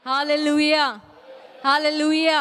Hallelujah, hallelujah.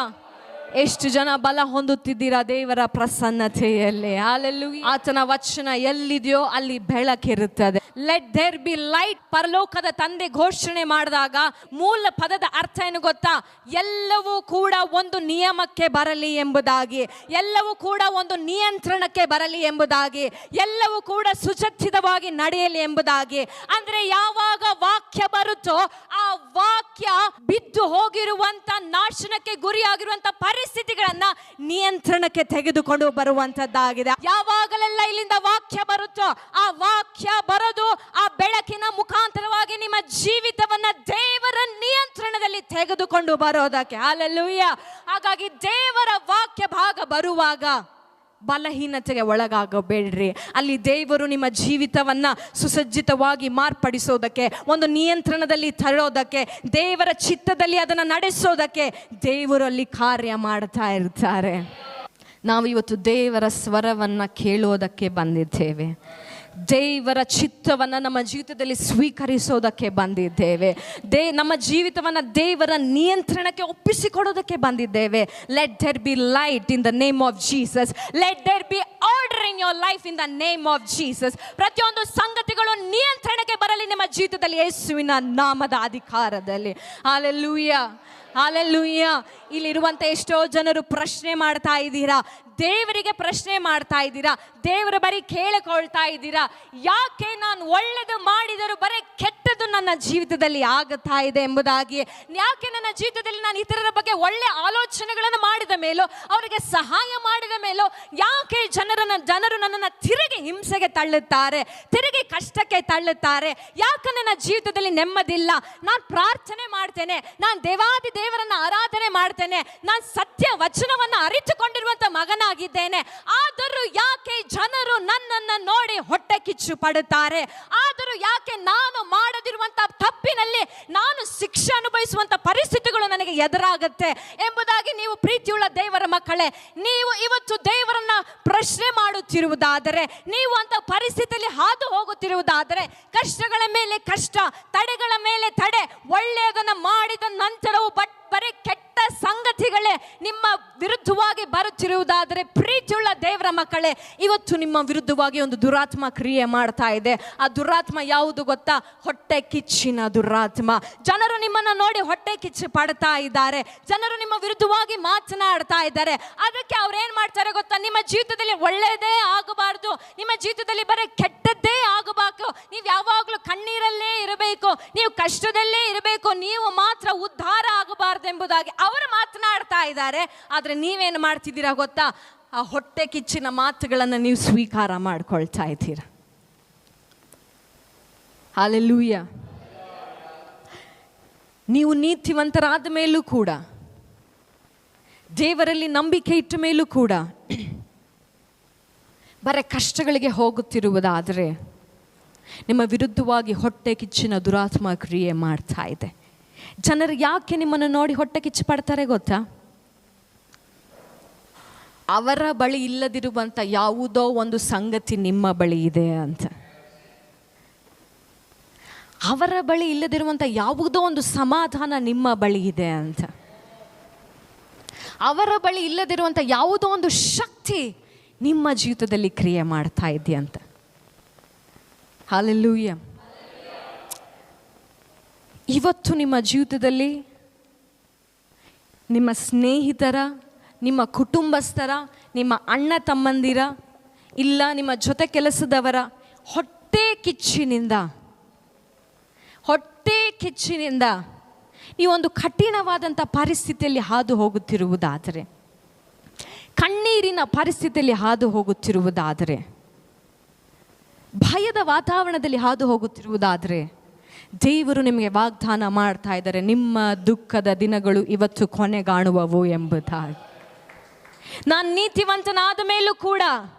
ಎಷ್ಟು ಜನ ಬಲ ಹೊಂದುತ್ತಿದ್ದೀರಾ ದೇವರ ಪ್ರಸನ್ನತೆಯಲ್ಲಿ? ಹಾಲೆಲೂಯಾ. ಆತನ ವಚನ ಎಲ್ಲಿದೆಯೋ ಅಲ್ಲಿ ಬೆಳಕಿರುತ್ತದೆ. Let there be light. ಪರಲೋಕದ ತಂದೆ ಘೋಷಣೆ ಮಾಡಿದಾಗ ಮೂಲ ಪದದ ಅರ್ಥ ಏನು ಗೊತ್ತಾ? ಎಲ್ಲವೂ ಕೂಡ ಒಂದು ನಿಯಮಕ್ಕೆ ಬರಲಿ ಎಂಬುದಾಗಿ, ಎಲ್ಲವೂ ಕೂಡ ಒಂದು ನಿಯಂತ್ರಣಕ್ಕೆ ಬರಲಿ ಎಂಬುದಾಗಿ, ಎಲ್ಲವೂ ಕೂಡ ಸುಸಜ್ಜಿತವಾಗಿ ನಡೆಯಲಿ ಎಂಬುದಾಗಿ. ಅಂದ್ರೆ ಯಾವಾಗ ವಾಕ್ಯ ಬರುತ್ತೋ ಆ ವಾಕ್ಯ ಬಿದ್ದು ಹೋಗಿರುವಂತ, ನಾಶನಕ್ಕೆ ಗುರಿಯಾಗಿರುವಂತ ಪರಿಸ್ಥಿತಿಗಳನ್ನ ನಿಯಂತ್ರಣಕ್ಕೆ ತೆಗೆದುಕೊಂಡು ಬರುವಂತದ್ದಾಗಿದೆ. ಯಾವಾಗಲೆಲ್ಲ ಇಲ್ಲಿಂದ ವಾಕ್ಯ ಬರುತ್ತೋ ಆ ವಾಕ್ಯ ಬರೋದು ಆ ಬೆಳಕಿನ ಮುಖಾಂತರವಾಗಿ ನಿಮ್ಮ ಜೀವಿತವನ್ನ ದೇವರ ನಿಯಂತ್ರಣದಲ್ಲಿ ತೆಗೆದುಕೊಂಡು ಬರೋದಕ್ಕೆ. ಹಾಲೆಲೂಯಾ. ಹಾಗಾಗಿ ದೇವರ ವಾಕ್ಯ ಭಾಗ ಬರುವಾಗ ಬಲಹೀನತೆಗೆ ಒಳಗಾಗಬೇಡ್ರಿ. ಅಲ್ಲಿ ದೇವರು ನಿಮ್ಮ ಜೀವಿತವನ್ನ ಸುಸಜ್ಜಿತವಾಗಿ ಮಾರ್ಪಡಿಸೋದಕ್ಕೆ, ಒಂದು ನಿಯಂತ್ರಣದಲ್ಲಿ ತರೋದಕ್ಕೆ, ದೇವರ ಚಿತ್ತದಲ್ಲಿ ಅದನ್ನು ನಡೆಸೋದಕ್ಕೆ ದೇವರು ಅಲ್ಲಿ ಕಾರ್ಯ ಮಾಡ್ತಾ ಇರ್ತಾರೆ. ನಾವು ಇವತ್ತು ದೇವರ ಸ್ವರವನ್ನು ಕೇಳೋದಕ್ಕೆ ಬಂದಿದ್ದೇವೆ. ದೇವರ ಚಿತ್ತವನ್ನು ನಮ್ಮ ಜೀವಿತದಲ್ಲಿ ಸ್ವೀಕರಿಸೋದಕ್ಕೆ ಬಂದಿದ್ದೇವೆ. ನಮ್ಮ ಜೀವಿತವನ್ನು ದೇವರ ನಿಯಂತ್ರಣಕ್ಕೆ ಒಪ್ಪಿಸಿಕೊಡೋದಕ್ಕೆ ಬಂದಿದ್ದೇವೆ. Let there be light in the name of Jesus. Let there be order in your life in the name of Jesus. ಪ್ರತಿಯೊಂದು ಸಂಗತಿಗಳು ನಿಯಂತ್ರಣಕ್ಕೆ ಬರಲಿ ನಿಮ್ಮ ಜೀವಿತದಲ್ಲಿ ಯೇಸುವಿನ ನಾಮದ ಅಧಿಕಾರದಲ್ಲಿ. Hallelujah, hallelujah. ಇಲ್ಲಿರುವಂಥ ಎಷ್ಟೋ ಜನರು ಪ್ರಶ್ನೆ ಮಾಡ್ತಾ ಇದ್ದೀರಾ, ದೇವರಿಗೆ ಪ್ರಶ್ನೆ ಮಾಡ್ತಾ ಇದ್ದೀರಾ, ದೇವರ ಬರೀ ಕೇಳಿಕೊಳ್ತಾ ಇದ್ದೀರಾ, ಯಾಕೆ ನಾನು ಒಳ್ಳೆಯದು ಮಾಡಿದರೂ ಬರೀ ಕೆಟ್ಟದ್ದು ನನ್ನ ಜೀವಿತದಲ್ಲಿ ಆಗುತ್ತಾ ಇದೆ ಎಂಬುದಾಗಿ. ಯಾಕೆ ನನ್ನ ಜೀವಿತದಲ್ಲಿ ನಾನು ಇತರರ ಬಗ್ಗೆ ಒಳ್ಳೆ ಆಲೋಚನೆಗಳನ್ನು ಮಾಡಿದ ಮೇಲೂ, ಅವರಿಗೆ ಸಹಾಯ ಮಾಡಿದ ಮೇಲೂ ಯಾಕೆ ಜನರು ನನ್ನನ್ನು ತಿರುಗಿ ಹಿಂಸೆಗೆ ತಳ್ಳುತ್ತಾರೆ, ತಿರುಗಿ ಕಷ್ಟಕ್ಕೆ ತಳ್ಳುತ್ತಾರೆ? ಯಾಕೆ ನನ್ನ ಜೀವಿತದಲ್ಲಿ ನೆಮ್ಮದಿಲ್ಲ? ನಾನು ಪ್ರಾರ್ಥನೆ ಮಾಡ್ತೇನೆ, ನಾನು ದೇವಾದಿ ದೇವರನ್ನ ಆರಾಧನೆ ಮಾಡ್ತೇನೆ, ನಾನು ಸತ್ಯ ವಚನವನ್ನು ಅರಿತುಕೊಂಡಿರುವಂತ ಮಗನಾಗಿದ್ದೇನೆ, ಆದರೂ ಯಾಕೆ ಜನರು ನನ್ನನ್ನು ನೋಡಿ ಹೊಟ್ಟೆ ಕಿಚ್ಚು ಪಡುತ್ತಾರೆ? ಆದರೂ ಯಾಕೆ ನಾನು ಮಾಡದಿರುವಂತ ತಪ್ಪಿನಲ್ಲಿ ನಾನು ಶಿಕ್ಷೆ ಅನುಭವಿಸುವಂತ ಪರಿಸ್ಥಿತಿಗಳು ನನಗೆ ಎದುರಾಗುತ್ತೆ ಎಂಬುದಾಗಿ ನೀವು ಪ್ರೀತಿಯುಳ್ಳ ದೇವರ ಮಕ್ಕಳೇ, ನೀವು ಇವತ್ತು ದೇವರನ್ನ ಪ್ರಶ್ನೆ ಮಾಡುತ್ತಿರುವುದಾದರೆ, ನೀವು ಅಂತ ಪರಿಸ್ಥಿತಿಯಲ್ಲಿ ಹಾದು ಹೋಗುತ್ತಿರುವುದಾದರೆ, ಕಷ್ಟಗಳ ಮೇಲೆ ಕಷ್ಟ, ತಡೆಗಳ ಮೇಲೆ ತಡೆ, ಒಳ್ಳೆಯದನ್ನು ಮಾಡಿದ ನಂತರವೂ ಬರೀ ಕೆಟ್ಟ ಸಂಗತಿಗಳೇ ನಿಮ್ಮ ವಿರುದ್ಧವಾಗಿ ಬರುತ್ತಿರುವುದಾದರೆ, ಪ್ರೀತಿಯುಳ್ಳ ದೇವರ ಮಕ್ಕಳೇ, ಇವತ್ತು ನಿಮ್ಮ ವಿರುದ್ಧವಾಗಿ ಒಂದು ದುರಾತ್ಮ ಕ್ರಿಯೆ ಮಾಡ್ತಾ ಇದೆ. ಆ ದುರಾತ್ಮ ಯಾವುದು ಗೊತ್ತಾ? ಹೊಟ್ಟೆ ಕಿಚ್ಚಿನ ದುರಾತ್ಮ. ಜನರು ನಿಮ್ಮನ್ನು ನೋಡಿ ಹೊಟ್ಟೆ ಕಿಚ್ಚು ಪಡ್ತಾ ಇದ್ದಾರೆ, ಜನರು ನಿಮ್ಮ ವಿರುದ್ಧವಾಗಿ ಮಾತನಾಡ್ತಾ ಇದ್ದಾರೆ. ಅದಕ್ಕೆ ಅವ್ರೇನ್ ಮಾಡ್ತಾರೆ ಗೊತ್ತಾ? ನಿಮ್ಮ ಜೀವಿತದಲ್ಲಿ ಒಳ್ಳೆಯದೇ ಆಗಬಾರ್ದು, ನಿಮ್ಮ ಜೀವಿತದಲ್ಲಿ ಬರೀ ಕೆಟ್ಟದ್ದೇ ಆಗಬೇಕು, ನೀವು ಯಾವಾಗಲೂ ಕಣ್ಣೀರಲ್ಲೇ ಇರಬೇಕು, ನೀವು ಕಷ್ಟದಲ್ಲೇ ಇರಬೇಕು, ನೀವು ಮಾತ್ರ ಉದ್ಧಾರ ಆಗಬಾರ್ದು ಎಂಬುದಾಗಿ ಅವರು ಮಾತನಾಡ್ತಾ ಇದ್ದಾರೆ. ಆದ್ರೆ ನೀವೇನು ಮಾಡ್ತಿದ್ದೀರಾ ಗೊತ್ತಾ? ಆ ಹೊಟ್ಟೆ ಕಿಚ್ಚಿನ ಮಾತುಗಳನ್ನು ನೀವು ಸ್ವೀಕಾರ ಮಾಡ್ಕೊಳ್ತಾ ಇದ್ದೀರಾ. ಹಾಲೆಲೂಯಾ. ನೀವು ನೀತಿವಂತರಾದ ಮೇಲೂ ಕೂಡ, ದೇವರಲ್ಲಿ ನಂಬಿಕೆ ಇಟ್ಟ ಮೇಲೂ ಕೂಡ ಬರೀ ಕಷ್ಟಗಳಿಗೆ ಹೋಗುತ್ತಿರುವುದಾದರೆ ನಿಮ್ಮ ವಿರುದ್ಧವಾಗಿ ಹೊಟ್ಟೆ ಕಿಚ್ಚಿನ ದುರಾತ್ಮ ಕ್ರಿಯೆ ಮಾಡ್ತಾ ಇದೆ. ಜನರು ಯಾಕೆ ನಿಮ್ಮನ್ನು ನೋಡಿ ಹೊಟ್ಟೆ ಕಿಚ್ಚು ಪಡ್ತಾರೆ ಗೊತ್ತಾ? ಅವರ ಬಳಿ ಇಲ್ಲದಿರುವಂಥ ಯಾವುದೋ ಒಂದು ಸಂಗತಿ ನಿಮ್ಮ ಬಳಿ ಇದೆ ಅಂತ. ಅವರ ಬಳಿ ಇಲ್ಲದಿರುವಂಥ ಯಾವುದೋ ಒಂದು ಸಮಾಧಾನ ನಿಮ್ಮ ಬಳಿ ಇದೆ ಅಂತ. ಅವರ ಬಳಿ ಇಲ್ಲದಿರುವಂಥ ಯಾವುದೋ ಒಂದು ಶಕ್ತಿ ನಿಮ್ಮ ಜೀವಿತದಲ್ಲಿ ಕ್ರಿಯೆ ಮಾಡ್ತಾ ಇದೆಯಂತ. ಹಾಲೆಲೂಯಾ. ಇವತ್ತು ನಿಮ್ಮ ಜೀವಿತದಲ್ಲಿ ನಿಮ್ಮ ಸ್ನೇಹಿತರ, ನಿಮ್ಮ ಕುಟುಂಬಸ್ಥರ, ನಿಮ್ಮ ಅಣ್ಣ ತಮ್ಮಂದಿರ, ಇಲ್ಲ ನಿಮ್ಮ ಜೊತೆ ಕೆಲಸದವರ ಹೊಟ್ಟೆ ಕಿಚ್ಚಿನಿಂದ ನೀವೊಂದು ಕಠಿಣವಾದಂಥ ಪರಿಸ್ಥಿತಿಯಲ್ಲಿ ಹಾದು ಹೋಗುತ್ತಿರುವುದಾದರೆ, ಕಣ್ಣೀರಿನ ಪರಿಸ್ಥಿತಿಯಲ್ಲಿ ಹಾದು ಹೋಗುತ್ತಿರುವುದಾದರೆ, ಭಯದ ವಾತಾವರಣದಲ್ಲಿ ಹಾದು ಹೋಗುತ್ತಿರುವುದಾದರೆ, ದೇವರು ನಿಮಗೆ ವಾಗ್ದಾನ ಮಾಡ್ತಾ ಇದ್ದಾರೆ, ನಿಮ್ಮ ದುಃಖದ ದಿನಗಳು ಇವತ್ತು ಕೊನೆಗಾಣುವವು ಎಂಬುದಾಗಿ. ನಾನು ನೀತಿವಂತನಾದ ಮೇಲೂ ಕೂಡ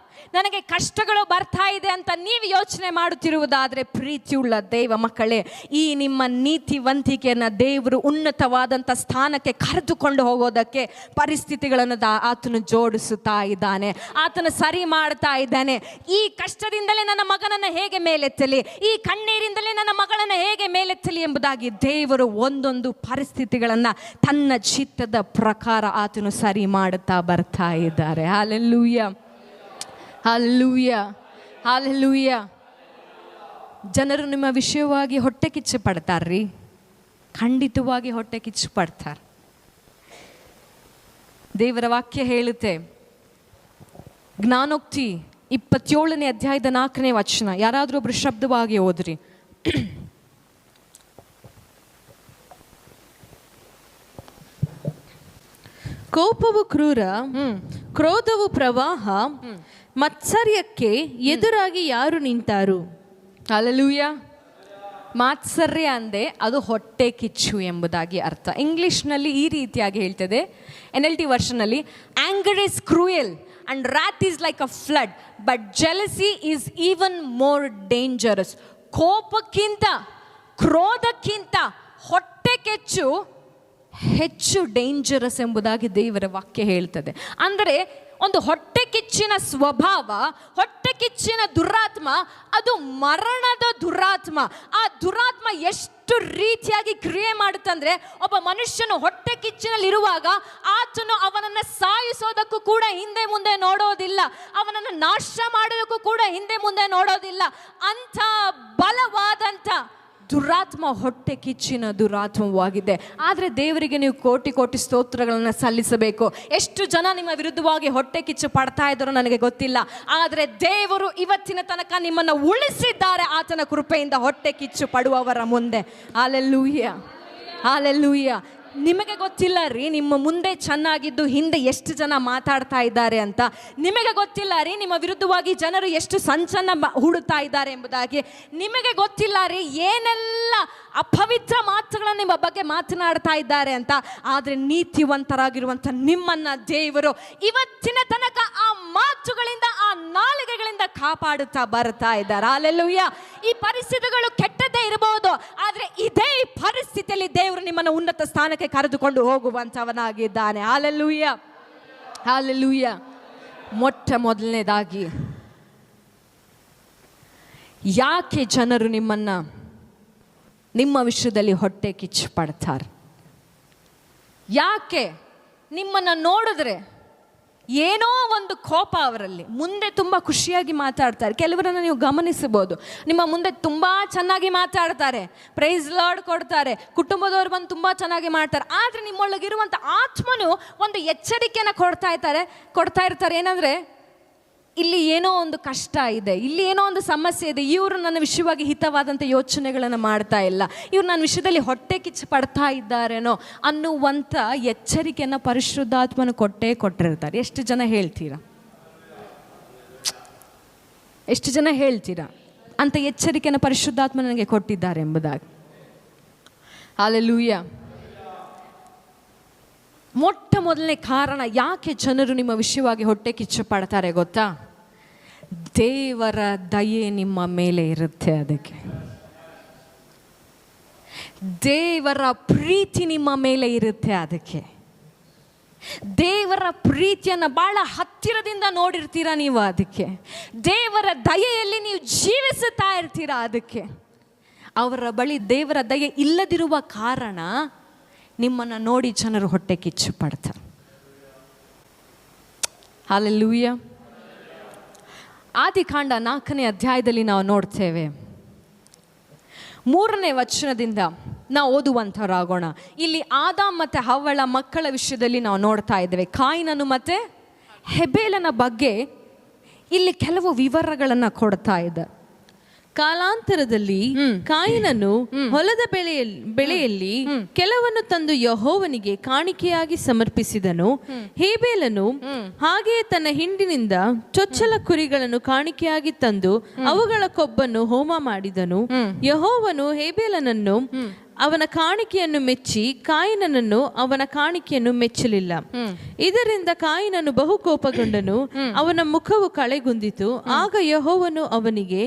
ನನಗೆ ಕಷ್ಟಗಳು ಬರ್ತಾ ಇದೆ ಅಂತ ನೀವು ಯೋಚನೆ ಮಾಡುತ್ತಿರುವುದಾದರೆ, ಪ್ರೀತಿಯುಳ್ಳ ದೇವ ಮಕ್ಕಳೇ, ಈ ನಿಮ್ಮ ನೀತಿವಂತಿಕೆಯನ್ನು ದೇವರು ಉನ್ನತವಾದಂಥ ಸ್ಥಾನಕ್ಕೆ ಕರೆದುಕೊಂಡು ಹೋಗೋದಕ್ಕೆ ಪರಿಸ್ಥಿತಿಗಳನ್ನು ಆತನು ಜೋಡಿಸುತ್ತಾ ಇದ್ದಾನೆ, ಆತನು ಸರಿ ಮಾಡ್ತಾ ಇದ್ದಾನೆ. ಈ ಕಷ್ಟದಿಂದಲೇ ನನ್ನ ಮಗನನ್ನು ಹೇಗೆ ಮೇಲೆತ್ತಲಿ, ಈ ಕಣ್ಣೀರಿಂದಲೇ ನನ್ನ ಮಗಳನ್ನು ಹೇಗೆ ಮೇಲೆತ್ತಲಿ ಎಂಬುದಾಗಿ ದೇವರು ಒಂದೊಂದು ಪರಿಸ್ಥಿತಿಗಳನ್ನು ತನ್ನ ಚಿತ್ತದ ಪ್ರಕಾರ ಆತನು ಸರಿ ಮಾಡುತ್ತಾ ಬರ್ತಾ ಇದ್ದಾರೆ. Hallelujah, hallelujah, hallelujah. ಜನರು ನಿಮ್ಮ ವಿಷಯವಾಗಿ ಹೊಟ್ಟೆ ಕಿಚ್ಚು ಪಡ್ತಾರ್ರಿ, ಖಂಡಿತವಾಗಿ ಹೊಟ್ಟೆ ಕಿಚ್ಚು ಪಡ್ತಾರೆ. ದೇವರ ವಾಕ್ಯ ಹೇಳುತ್ತೆ, ಜ್ಞಾನೋಕ್ತಿ 27ನೇ ಅಧ್ಯಾಯದ 4ನೇ ವಚನ. ಯಾರಾದರೂ ಒಬ್ರು ಶಬ್ದವಾಗಿ ಓದ್ರಿ. ಕೋಪವು ಕ್ರೂರ, ಕ್ರೋಧವು ಪ್ರವಾಹ, ಮಾತ್ಸರ್ಯಕ್ಕೆ ಎದುರಾಗಿ ಯಾರು ನಿಂತಾರು? ಹಲ್ಲೆಲೂಯಾ. ಮಾತ್ಸರ್ಯ ಅಂದೆ ಅದು ಹೊಟ್ಟೆ ಕಿಚ್ಚು ಎಂಬುದಾಗಿ ಅರ್ಥ. ಇಂಗ್ಲಿಷ್ನಲ್ಲಿ ಈ ರೀತಿಯಾಗಿ ಹೇಳ್ತದೆ, NLT ವರ್ಷನಲ್ಲಿ, anger is cruel and wrath is like a flood but jealousy is even more dangerous. ಕೋಪಕ್ಕಿಂತ, ಕ್ರೋಧಕ್ಕಿಂತ ಹೊಟ್ಟೆ ಕಿಚ್ಚು ಹೆಚ್ಚು ಡೇಂಜರಸ್ ಎಂಬುದಾಗಿ ದೇವರ ವಾಕ್ಯ ಹೇಳ್ತದೆ. ಅಂದರೆ ಒಂದು ಹೊಟ್ಟೆ ಕಿಚ್ಚಿನ ಸ್ವಭಾವ, ಹೊಟ್ಟೆ ಕಿಚ್ಚಿನ ದುರಾತ್ಮ, ಅದು ಮರಣದ ದುರಾತ್ಮ. ಆ ದುರಾತ್ಮ ಎಷ್ಟು ರೀತಿಯಾಗಿ ಕ್ರಿಯೆ ಮಾಡುತ್ತಂದ್ರೆ, ಒಬ್ಬ ಮನುಷ್ಯನು ಹೊಟ್ಟೆ ಕಿಚ್ಚಿನಲ್ಲಿರುವಾಗ ಆತನು ಅವನನ್ನು ಸಾಯಿಸೋದಕ್ಕೂ ಕೂಡ ಹಿಂದೆ ಮುಂದೆ ನೋಡೋದಿಲ್ಲ, ಅವನನ್ನು ನಾಶ ಮಾಡೋದಕ್ಕೂ ಕೂಡ ಹಿಂದೆ ಮುಂದೆ ನೋಡೋದಿಲ್ಲ. ಅಂಥ ಬಲವಾದಂಥ ದುರಾತ್ಮ ಹೊಟ್ಟೆ ಕಿಚ್ಚಿನ ದುರಾತ್ಮವಾಗಿದೆ. ಆದರೆ ದೇವರಿಗೆ ನೀವು ಕೋಟಿ ಕೋಟಿ ಸ್ತೋತ್ರಗಳನ್ನು ಸಲ್ಲಿಸಬೇಕು. ಎಷ್ಟು ಜನ ನಿಮ್ಮ ವಿರುದ್ಧವಾಗಿ ಹೊಟ್ಟೆ ಕಿಚ್ಚು ಪಡ್ತಾ ಇದ್ದಾರೋ ನನಗೆ ಗೊತ್ತಿಲ್ಲ, ಆದರೆ ದೇವರು ಇವತ್ತಿನ ತನಕ ನಿಮ್ಮನ್ನು ಉಳಿಸಿದ್ದಾರೆ ಆತನ ಕೃಪೆಯಿಂದ ಹೊಟ್ಟೆ ಕಿಚ್ಚು ಪಡುವವರ ಮುಂದೆ. Hallelujah, hallelujah. ನಿಮಗೆ ಗೊತ್ತಿಲ್ಲ ರೀ, ನಿಮ್ಮ ಮುಂದೆ ಚೆನ್ನಾಗಿದ್ದು ಹಿಂದೆ ಎಷ್ಟು ಜನ ಮಾತಾಡ್ತಾ ಇದ್ದಾರೆ ಅಂತ. ನಿಮಗೆ ಗೊತ್ತಿಲ್ಲ ರೀ, ನಿಮ್ಮ ವಿರುದ್ಧವಾಗಿ ಜನರು ಎಷ್ಟು ಸಂಚನ್ನ ಹೂಡುತ್ತಾ ಇದ್ದಾರೆ ಎಂಬುದಾಗಿ. ನಿಮಗೆ ಗೊತ್ತಿಲ್ಲ ರೀ, ಏನೆಲ್ಲ ಅಪವಿತ್ರ ಮಾತುಗಳನ್ನು ನಿಮ್ಮ ಬಗ್ಗೆ ಮಾತನಾಡ್ತಾ ಇದ್ದಾರೆ ಅಂತ. ಆದರೆ ನೀತಿವಂತರಾಗಿರುವಂಥ ನಿಮ್ಮನ್ನು ದೇವರು ಇವತ್ತಿನ ತನಕ ಆ ಮಾತುಗಳಿಂದ, ಆ ನಾಲಿಗೆಗಳಿಂದ ಕಾಪಾಡುತ್ತಾ ಬರ್ತಾ ಇದ್ದಾರೆ. ಹಲ್ಲೆಲೂಯಾ. ಈ ಪರಿಸ್ಥಿತಿಗಳು ಕೆಟ್ಟದ್ದೇ ಇರಬಹುದು, ಆದರೆ ಇದೇ ಪರಿಸ್ಥಿತಿಯಲ್ಲಿ ದೇವರು ನಿಮ್ಮನ್ನು ಉನ್ನತ ಸ್ಥಾನಕ್ಕೆ ಕರೆದುಕೊಂಡು ಹೋಗುವಂಥವನಾಗಿದ್ದಾನೆ. Hallelujah, hallelujah. ಮೊಟ್ಟ ಮೊದಲನೇದಾಗಿ, ಯಾಕೆ ಜನರು ನಿಮ್ಮ ವಿಷಯದಲ್ಲಿ ಹೊಟ್ಟೆ ಕಿಚ್ಚು ಪಡ್ತಾರೆ? ಯಾಕೆ ನಿಮ್ಮನ್ನು ನೋಡಿದ್ರೆ ಏನೋ ಒಂದು ಕೋಪ ಅವರಲ್ಲಿ. ಮುಂದೆ ತುಂಬ ಖುಷಿಯಾಗಿ ಮಾತಾಡ್ತಾರೆ. ಕೆಲವರನ್ನು ನೀವು ಗಮನಿಸಬಹುದು, ನಿಮ್ಮ ಮುಂದೆ ತುಂಬ ಚೆನ್ನಾಗಿ ಮಾತಾಡ್ತಾರೆ, ಪ್ರೈಸ್ ಲಾರ್ಡ್ ಕೊಡ್ತಾರೆ, ಕುಟುಂಬದವ್ರು ಬಂದು ತುಂಬ ಚೆನ್ನಾಗಿ ಮಾಡ್ತಾರೆ. ಆದರೆ ನಿಮ್ಮೊಳಗಿರುವಂಥ ಆತ್ಮನು ಒಂದು ಎಚ್ಚರಿಕೆಯನ್ನು ಕೊಡ್ತಾ ಇರ್ತಾರೆ. ಏನಂದರೆ, ಇಲ್ಲಿ ಏನೋ ಒಂದು ಕಷ್ಟ ಇದೆ, ಇಲ್ಲಿ ಏನೋ ಒಂದು ಸಮಸ್ಯೆ ಇದೆ, ಇವರು ನನ್ನ ವಿಷಯವಾಗಿ ಹಿತವಾದಂಥ ಯೋಚನೆಗಳನ್ನು ಮಾಡ್ತಾ ಇಲ್ಲ, ಇವರು ನನ್ನ ವಿಷಯದಲ್ಲಿ ಹೊಟ್ಟೆ ಕಿಚ್ಚು ಪಡ್ತಾ ಇದ್ದಾರೇನೋ ಅನ್ನುವಂಥ ಎಚ್ಚರಿಕೆಯನ್ನು ಪರಿಶುದ್ಧಾತ್ಮನು ಕೊಟ್ಟಿರ್ತಾರೆ. ಎಷ್ಟು ಜನ ಹೇಳ್ತೀರಾ? ಎಷ್ಟು ಜನ ಹೇಳ್ತೀರಾ ಅಂಥ ಎಚ್ಚರಿಕೆಯನ್ನು ಪರಿಶುದ್ಧಾತ್ಮ ನನಗೆ ಕೊಟ್ಟಿದ್ದಾರೆ ಎಂಬುದಾಗಿ? ಹಲ್ಲೆಲೂಯಾ. ಮೊಟ್ಟ ಮೊದಲನೇ ಕಾರಣ ಯಾಕೆ ಜನರು ನಿಮ್ಮ ವಿಷಯವಾಗಿ ಹೊಟ್ಟೆ ಕಿಚ್ಚು ಪಡ್ತಾರೆ ಗೊತ್ತಾ? ದೇವರ ದಯೆ ನಿಮ್ಮ ಮೇಲೆ ಇರುತ್ತೆ. ಅದಕ್ಕೆ ದೇವರ ಪ್ರೀತಿ ನಿಮ್ಮ ಮೇಲೆ ಇರುತ್ತೆ. ಅದಕ್ಕೆ ದೇವರ ಪ್ರೀತಿಯನ್ನು ಬಹಳ ಹತ್ತಿರದಿಂದ ನೋಡಿರ್ತೀರ ನೀವು. ಅದಕ್ಕೆ ದೇವರ ದಯೆಯಲ್ಲಿ ನೀವು ಜೀವಿಸುತ್ತಾ ಇರ್ತೀರ. ಅದಕ್ಕೆ ಅವರ ಬಳಿ ದೇವರ ದಯೆ ಇಲ್ಲದಿರುವ ಕಾರಣ ನಿಮ್ಮನ್ನು ನೋಡಿ ಜನರು ಹೊಟ್ಟೆ ಕಿಚ್ಚು ಪಡ್ತಾರೆ. ಹಲ್ಲೆಲೂಯಾ. ಆದಿಕಾಂಡ 4ನೇ ಅಧ್ಯಾಯದಲ್ಲಿ ನಾವು ನೋಡ್ತೇವೆ, 3ನೇ ವಚನದಿಂದ ನಾವು ಓದುವಂಥವರಾಗೋಣ. ಇಲ್ಲಿ ಆದಾಮ್ ಮತ್ತು ಹವ್ವಳ ಮಕ್ಕಳ ವಿಷಯದಲ್ಲಿ ನಾವು ನೋಡ್ತಾ ಇದ್ದೇವೆ. ಕಾಯಿನನು ಮತ್ತು ಹೆಬೇಲನ ಬಗ್ಗೆ ಇಲ್ಲಿ ಕೆಲವು ವಿವರಗಳನ್ನು ಕೊಡ್ತಾ ಇದೆ. ಕಾಲಾಂತರದಲ್ಲಿ ಕಾಯಿನನು ಹೊಲದ ಬೆಳೆಯಲ್ಲಿ ಕೆಲವನ್ನು ತಂದು ಯೆಹೋವನಿಗೆ ಕಾಣಿಕೆಯಾಗಿ ಸಮರ್ಪಿಸಿದನು. ಹೇಬೇಲನು ಹಾಗೆಯೇ ತನ್ನ ಹಿಂಡಿನಿಂದ ಚೊಚ್ಚಲ ಕುರಿಗಳನ್ನು ಕಾಣಿಕೆಯಾಗಿ ತಂದು ಅವುಗಳ ಕೊಬ್ಬನ್ನು ಹೋಮ ಮಾಡಿದನು. ಯೆಹೋವನು ಹೇಬೇಲನನ್ನು ಅವನ ಕಾಣಿಕೆಯನ್ನು ಮೆಚ್ಚಿ ಕಾಯಿನನನ್ನು ಅವನ ಕಾಣಿಕೆಯನ್ನು ಮೆಚ್ಚಲಿಲ್ಲ. ಇದರಿಂದ ಕಾಯಿನನು ಬಹು ಕೋಪಗೊಂಡನು, ಅವನ ಮುಖವು ಕಳೆಗುಂದಿತು. ಆಗ ಯೆಹೋವನು ಅವನಿಗೆ,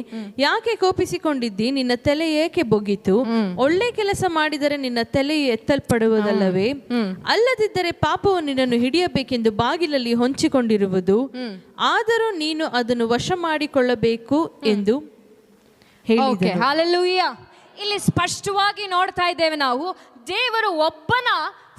ಯಾಕೆ ಕೋಪಿಸಿಕೊಂಡಿದ್ದಿ? ನಿನ್ನ ತಲೆ ಏಕೆ ಬೊಗ್ಗಿತು? ಒಳ್ಳೆ ಕೆಲಸ ಮಾಡಿದರೆ ನಿನ್ನ ತಲೆಯು ಎತ್ತಲ್ಪಡುವುದಲ್ಲವೇ? ಅಲ್ಲದಿದ್ದರೆ ಪಾಪವು ನಿನ್ನನ್ನು ಹಿಡಿಯಬೇಕೆಂದು ಬಾಗಿಲಲ್ಲಿ ಹೊಂಚಿಕೊಂಡಿರುವುದು. ಆದರೂ ನೀನು ಅದನ್ನು ವಶ ಮಾಡಿಕೊಳ್ಳಬೇಕು ಎಂದು ಹೇಳಿದನು. ಹಲ್ಲೆಲೂಯಾ. ಇಲ್ಲಿ ಸ್ಪಷ್ಟವಾಗಿ ನೋಡ್ತಾ ಇದ್ದೇವೆ ನಾವು, ದೇವರು ಒಬ್ಬನ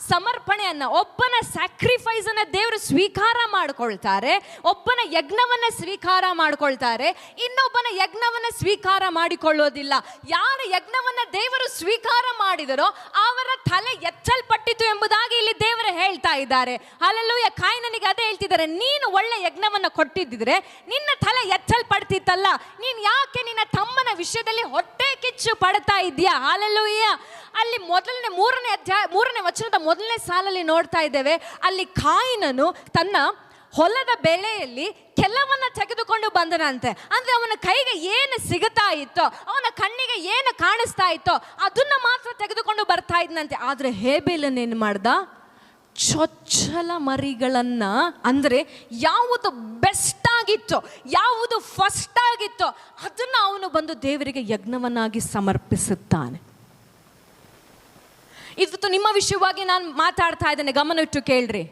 ಸಮರ್ಪಣೆಯನ್ನ, ಒಬ್ಬನ ಸ್ಯಾಕ್ರಿಫೈಸ್ ಅನ್ನ ದೇವರು ಸ್ವೀಕಾರ ಮಾಡಿಕೊಳ್ತಾರೆ, ಒಬ್ಬನ ಯಜ್ಞವನ್ನ ಸ್ವೀಕಾರ ಮಾಡಿಕೊಳ್ತಾರೆ, ಇನ್ನೊಬ್ಬನ ಯಜ್ಞವನ್ನ ಸ್ವೀಕಾರ ಮಾಡಿಕೊಳ್ಳೋದಿಲ್ಲ. ಯಾರ ಯಜ್ಞವನ್ನ ದೇವರು ಸ್ವೀಕಾರ ಮಾಡಿದರೋ ಅವರ ತಲೆ ಎಚ್ಚಲ್ಪಟ್ಟಿತು ಎಂಬುದಾಗಿ ಇಲ್ಲಿ ದೇವರು ಹೇಳ್ತಾ ಇದ್ದಾರೆ. ಹಲ್ಲೆಲೂಯಾ. ಕಾಯಿನನಿಗೆ ಅದೇ ಹೇಳ್ತಿದ್ದಾರೆ, ನೀನು ಒಳ್ಳೆ ಯಜ್ಞವನ್ನ ಕೊಟ್ಟಿದ್ದಿದ್ರೆ ನಿನ್ನ ತಲೆ ಎಚ್ಚಲ್ಪಡ್ತಿತ್ತಲ್ಲ, ನೀನ್ ಯಾಕೆ ನಿನ್ನ ತಮ್ಮನ ವಿಷಯದಲ್ಲಿ ಹೊಟ್ಟೆ ಕಿಚ್ಚು ಪಡ್ತಾ ಇದೆಯಾ? ಹಲ್ಲೆಲೂಯಾ. ಅಲ್ಲಿ ಮೂರನೇ ವಚನದ ಮೊದಲನೇ ಸಾಲಲ್ಲಿ ನೋಡ್ತಾ ಇದ್ದೇವೆ, ಅಲ್ಲಿ ಕಾಯಿನನು ತನ್ನ ಹೊಲದ ಬೆಳೆಯಲ್ಲಿ ಕೆಲವನ್ನ ತೆಗೆದುಕೊಂಡು ಬಂದನಂತೆ. ಅಂದ್ರೆ ಅವನ ಕೈಗೆ ಏನು ಸಿಗುತ್ತಾ ಇತ್ತೋ, ಅವನ ಕಣ್ಣಿಗೆ ಏನು ಕಾಣಿಸ್ತಾ ಇತ್ತೋ ಅದನ್ನ ಮಾತ್ರ ತೆಗೆದುಕೊಂಡು ಬರ್ತಾ ಇದ್ನಂತೆ. ಆದ್ರೆ ಹೇಬೇಲನೇನು ಮಾಡ್ದ? ಚೊಚ್ಚಲ ಮರಿಗಳನ್ನ, ಅಂದ್ರೆ ಯಾವುದು ಬೆಸ್ಟ್ ಆಗಿತ್ತೋ, ಯಾವುದು ಫಸ್ಟ್ ಆಗಿತ್ತೋ ಅದನ್ನ ಅವನು ಬಂದು ದೇವರಿಗೆ ಯಜ್ಞವನ್ನಾಗಿ ಸಮರ್ಪಿಸುತ್ತಾನೆ. ಇವತ್ತು ನಿಮ್ಮ ವಿಷಯವಾಗಿ ನಾನು ಮಾತಾಡ್ತಾ ಇದ್ದೇನೆ, ಗಮನ ಇಟ್ಟು ಕೇಳ್ರಿ.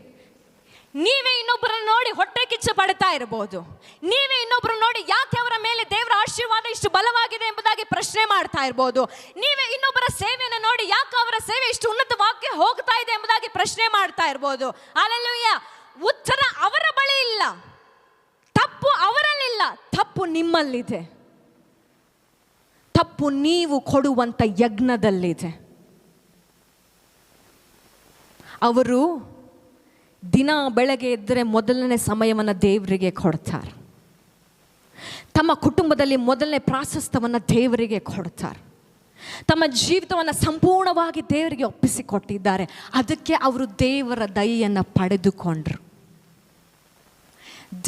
ನೀವೇ ಇನ್ನೊಬ್ಬರನ್ನು ನೋಡಿ ಹೊಟ್ಟೆ ಕಿಚ್ಚು ಪಡ್ತಾ ಇರಬಹುದು. ನೀವೇ ಇನ್ನೊಬ್ಬರು ನೋಡಿ ಯಾಕೆ ಅವರ ಮೇಲೆ ದೇವರ ಆಶೀರ್ವಾದ ಇಷ್ಟು ಬಲವಾಗಿದೆ ಎಂಬುದಾಗಿ ಪ್ರಶ್ನೆ ಮಾಡ್ತಾ ಇರಬಹುದು. ನೀವೇ ಇನ್ನೊಬ್ಬರ ಸೇವೆಯನ್ನು ನೋಡಿ ಯಾಕೆ ಅವರ ಸೇವೆ ಇಷ್ಟು ಉನ್ನತವಾಗಿ ಹೋಗ್ತಾ ಇದೆ ಎಂಬುದಾಗಿ ಪ್ರಶ್ನೆ ಮಾಡ್ತಾ ಇರಬಹುದು. ಹಲ್ಲೆಲೂಯಾ. ಉತ್ತರ ಅವರ ಬಳಿ ಇಲ್ಲ, ತಪ್ಪು ಅವರಲ್ಲಿಲ್ಲ, ತಪ್ಪು ನಿಮ್ಮಲ್ಲಿದೆ. ತಪ್ಪು ನೀವು ಕೊಡುವಂತ ಯಜ್ಞದಲ್ಲಿದೆ. ಅವರು ದಿನ ಬೆಳಗ್ಗೆ ಎದ್ದರೆ ಮೊದಲನೇ ಸಮಯವನ್ನು ದೇವರಿಗೆ ಕೊಡ್ತಾರೆ. ತಮ್ಮ ಕುಟುಂಬದಲ್ಲಿ ಮೊದಲನೇ ಪ್ರಾಶಸ್ತ್ಯವನ್ನು ದೇವರಿಗೆ ಕೊಡ್ತಾರೆ. ತಮ್ಮ ಜೀವಿತವನ್ನು ಸಂಪೂರ್ಣವಾಗಿ ದೇವರಿಗೆ ಒಪ್ಪಿಸಿಕೊಟ್ಟಿದ್ದಾರೆ. ಅದಕ್ಕೆ ಅವರು ದೇವರ ದಯೆಯನ್ನು ಪಡೆದುಕೊಂಡ್ರು.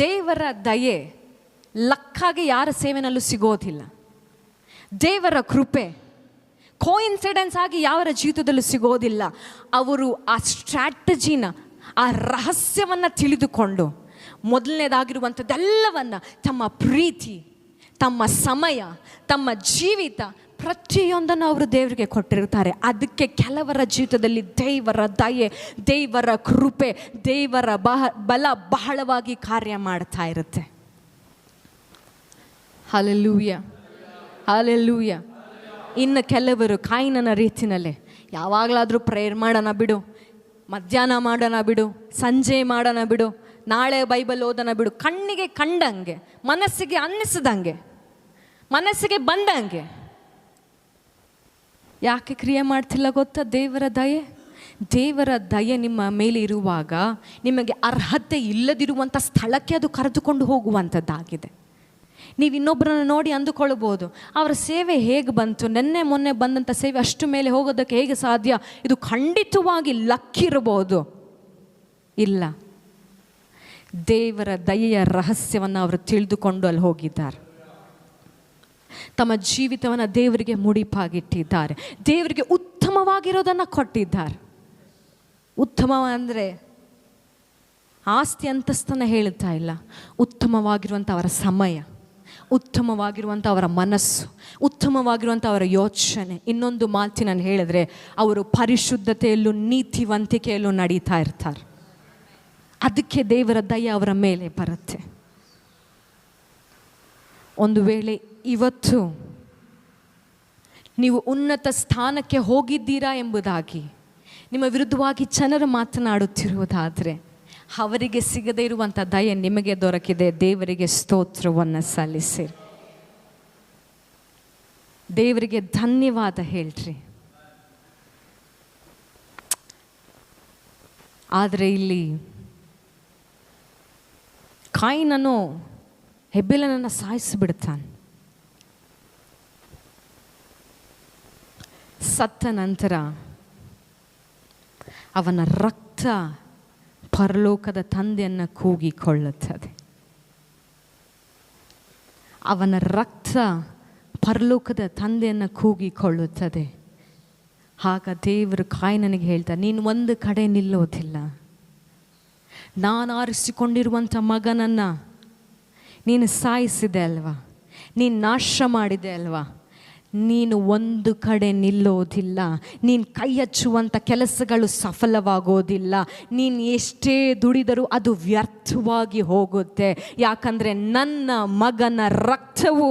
ದೇವರ ದಯೆ ಲಕ್ಕಾಗಿ ಯಾರ ಸೇವೆನಲ್ಲೂ ಸಿಗೋದಿಲ್ಲ. ದೇವರ ಕೃಪೆ ಕೋಇನ್ಸಿಡೆನ್ಸ್ ಆಗಿ ಯಾವರ ಜೀವಿತದಲ್ಲೂ ಸಿಗೋದಿಲ್ಲ. ಅವರು ಆ ಸ್ಟ್ರಾಟಜಿನ, ಆ ರಹಸ್ಯವನ್ನು ತಿಳಿದುಕೊಂಡು ಮೊದಲನೇದಾಗಿರುವಂಥದ್ದೆಲ್ಲವನ್ನು, ತಮ್ಮ ಪ್ರೀತಿ, ತಮ್ಮ ಸಮಯ, ತಮ್ಮ ಜೀವಿತ ಪ್ರತಿಯೊಂದನ್ನು ಅವರು ದೇವರಿಗೆ ಕೊಟ್ಟಿರ್ತಾರೆ. ಅದಕ್ಕೆ ಕೆಲವರ ಜೀವಿತದಲ್ಲಿ ದೇವರ ದಯೆ, ದೇವರ ಕೃಪೆ, ದೇವರ ಬಲ ಬಹಳವಾಗಿ ಕಾರ್ಯ ಮಾಡ್ತಾ ಇರುತ್ತೆ. Hallelujah, hallelujah. ಇನ್ನು ಕೆಲವರು ಕಾಯಿನನ ರೀತಿನಲ್ಲೇ ಯಾವಾಗಲಾದರೂ ಪ್ರೇಯರ್ ಮಾಡೋಣ ಬಿಡು, ಮಧ್ಯಾಹ್ನ ಮಾಡೋಣ ಬಿಡು, ಸಂಜೆ ಮಾಡೋಣ ಬಿಡು, ನಾಳೆ ಬೈಬಲ್ ಓದೋಣ ಬಿಡು, ಕಣ್ಣಿಗೆ ಕಂಡಂಗೆ, ಮನಸ್ಸಿಗೆ ಅನ್ನಿಸಿದಂಗೆ, ಮನಸ್ಸಿಗೆ ಬಂದಂಗೆ. ಯಾಕೆ ಕ್ರಿಯೆ ಮಾಡ್ತಿಲ್ಲ ಗೊತ್ತಾ? ದೇವರ ದಯೆ ನಿಮ್ಮ ಮೇಲೆ ಇರುವಾಗ ನಿಮಗೆ ಅರ್ಹತೆ ಇಲ್ಲದಿರುವಂಥ ಸ್ಥಳಕ್ಕೆ ಅದು ಕರೆದುಕೊಂಡು ಹೋಗುವಂಥದ್ದಾಗಿದೆ. ನೀವು ಇನ್ನೊಬ್ಬರನ್ನು ನೋಡಿ ಅಂದುಕೊಳ್ಬೋದು, ಅವರ ಸೇವೆ ಹೇಗೆ ಬಂತು, ನೆನ್ನೆ ಮೊನ್ನೆ ಬಂದಂಥ ಸೇವೆ ಅಷ್ಟು ಮೇಲೆ ಹೋಗೋದಕ್ಕೆ ಹೇಗೆ ಸಾಧ್ಯ? ಇದು ಖಂಡಿತವಾಗಿ ಲಕ್ಕಿರ್ಬೋದು. ಇಲ್ಲ, ದೇವರ ದಯೆಯ ರಹಸ್ಯವನ್ನು ಅವರು ತಿಳಿದುಕೊಂಡು ಅಲ್ಲಿ ಹೋಗಿದ್ದಾರೆ. ತಮ್ಮ ಜೀವಿತವನ್ನು ದೇವರಿಗೆ ಮುಡಿಪಾಗಿಟ್ಟಿದ್ದಾರೆ. ದೇವರಿಗೆ ಉತ್ತಮವಾಗಿರೋದನ್ನು ಕೊಟ್ಟಿದ್ದಾರೆ. ಉತ್ತಮ ಅಂದರೆ ಆಸ್ತಿ ಅಂತಸ್ತನ್ನು ಹೇಳ್ತಾ ಇಲ್ಲ, ಉತ್ತಮವಾಗಿರುವಂಥ ಅವರ ಸಮಯ, ಉತ್ತಮವಾಗಿರುವಂಥ ಅವರ ಮನಸ್ಸು, ಉತ್ತಮವಾಗಿರುವಂಥ ಅವರ ಯೋಚನೆ. ಇನ್ನೊಂದು ಮಾತಿನಲ್ಲಿ ಹೇಳಿದ್ರೆ ಅವರು ಪರಿಶುದ್ಧತೆಯಲ್ಲೂ ನೀತಿವಂತಿಕೆಯಲ್ಲೂ ನಡೀತಾ ಇರ್ತಾರೆ. ಅದಕ್ಕೆ ದೇವರ ದಯೆ ಅವರ ಮೇಲೆ ಬರುತ್ತೆ. ಒಂದು ವೇಳೆ ಇವತ್ತು ನೀವು ಉನ್ನತ ಸ್ಥಾನಕ್ಕೆ ಹೋಗಿದ್ದೀರಾ ಎಂಬುದಾಗಿ ನಿಮ್ಮ ವಿರುದ್ಧವಾಗಿ ಜನರು ಮಾತನಾಡುತ್ತಿರುವುದಾದರೆ ಅವರಿಗೆ ಸಿಗದೇ ಇರುವಂಥ ದಯೆ ನಿಮಗೆ ದೊರಕಿದೆ. ದೇವರಿಗೆ ಸ್ತೋತ್ರವನ್ನು ಸಲ್ಲಿಸಿ, ದೇವರಿಗೆ ಧನ್ಯವಾದ ಹೇಳ್ರಿ. ಆದರೆ ಇಲ್ಲಿ ಕಾಯಿನನು ಹೇಬೇಲನನ್ನು ಸಾಯಿಸಿಬಿಡ್ತಾನೆ. ಸತ್ತ ನಂತರ ಅವನ ರಕ್ತ ಪರಲೋಕದ ತಂದೆಯನ್ನು ಕೂಗಿಕೊಳ್ಳುತ್ತದೆ. ಅವನ ರಕ್ತ ಪರಲೋಕದ ತಂದೆಯನ್ನು ಕೂಗಿಕೊಳ್ಳುತ್ತದೆ. ಆಗ ದೇವರು ಕಾಯಿನನಿಗೆ ಹೇಳ್ತಾರೆ, ನೀನು ಒಂದು ಕಡೆ ನಿಲ್ಲೋದಿಲ್ಲ. ನಾನು ಆರಿಸಿಕೊಂಡಿರುವಂಥ ಮಗನನ್ನು ನೀನು ಸಾಯಿಸಿದೆ ಅಲ್ವಾ, ನೀನು ನಾಶ ಮಾಡಿದೆ ಅಲ್ವಾ, ನೀನು ಒಂದು ಕಡೆ ನಿಲ್ಲೋದಿಲ್ಲ. ನೀನು ಕೈ ಹಚ್ಚುವಂಥ ಕೆಲಸಗಳು ಸಫಲವಾಗೋದಿಲ್ಲ. ನೀನು ಎಷ್ಟೇ ದುಡಿದರೂ ಅದು ವ್ಯರ್ಥವಾಗಿ ಹೋಗುತ್ತೆ. ಯಾಕಂದರೆ ನನ್ನ ಮಗನ ರಕ್ತವು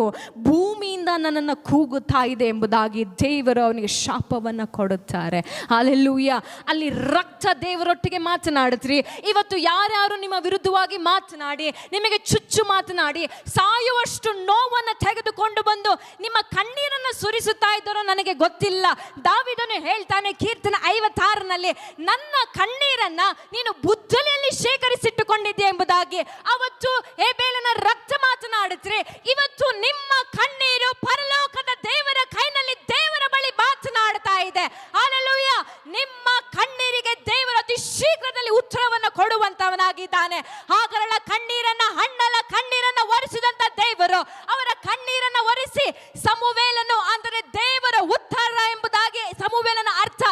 ಭೂಮಿಯಿಂದ ನನ್ನನ್ನು ಕೂಗುತ್ತಾ ಇದೆ ಎಂಬುದಾಗಿ ದೇವರು ಅವನಿಗೆ ಶಾಪವನ್ನು ಕೊಡುತ್ತಾರೆ. ಹಲ್ಲೆಲೂಯಾ. ಅಲ್ಲಿ ರಕ್ತ ದೇವರೊಟ್ಟಿಗೆ ಮಾತನಾಡಿದ್ರಿ. ಇವತ್ತು ಯಾರ್ಯಾರು ನಿಮ್ಮ ವಿರುದ್ಧವಾಗಿ ಮಾತನಾಡಿ, ನಿಮಗೆ ಚುಚ್ಚು ಮಾತನಾಡಿ, ಸಾಯುವಷ್ಟು ನೋವನ್ನು ತೆಗೆದುಕೊಂಡು ಬಂದು ನಿಮ್ಮ ಕಣ್ಣೀರನ್ನು ಸುರಿಸುತ್ತಾ ಇದ್ದರೋ ನನಗೆ ಗೊತ್ತಿಲ್ಲ. ದಾವೀದನು ಹೇಳ್ತಾನೆ ಕೀರ್ತನೆ 56ರಲ್ಲಿ, ನನ್ನ ಕಣ್ಣೀರನ್ನ ನೀನು ಬುದ್ದಲಿಯಲ್ಲಿ ಶೇಖರಿಸಿಟ್ಟುಕೊಂಡಿದ್ದೆ ಎಂಬುದಾಗಿ. ಅವತ್ತು ಹೇಬೇಲನ ರಕ್ತ ಮಾತನಾಡಿದ್ರೆ, ಇವತ್ತು ನಿಮ್ಮ ಕಣ್ಣೀರು ಪರಲೋಕದ ದೇವರ ಕೈನಲ್ಲಿ ದೇವರ ಬಳಿ ಮಾತನಾಡ್ತಾ ಇದೆ. ಹಲ್ಲೆಲೂಯಾ. ನಿಮ್ಮ ಕಣ್ಣೀರಿಗೆ ದೇವರು ಅತಿ ಶೀಘ್ರದಲ್ಲಿ ಉತ್ತರವನ್ನು ಕೊಡುವಂತವನಾಗಿದ್ದಾನೆ. ಹಾಗರಳ ಕಣ್ಣೀರನ್ನ, ಹಣ್ಣಲ ಕಣ್ಣೀರನ್ನ ಒರೆಸಿದಂತ ದೇವರು ಅವರ ಕಣ್ಣೀರನ್ನ ಒರೆಸಿ ಸಮುವೇಲನು, ಅಂದರೆ ದೇವರ ಉತ್ತರ ಎಂಬುದಾಗಿ ಸಮುವೇಲನ ಅರ್ಥ,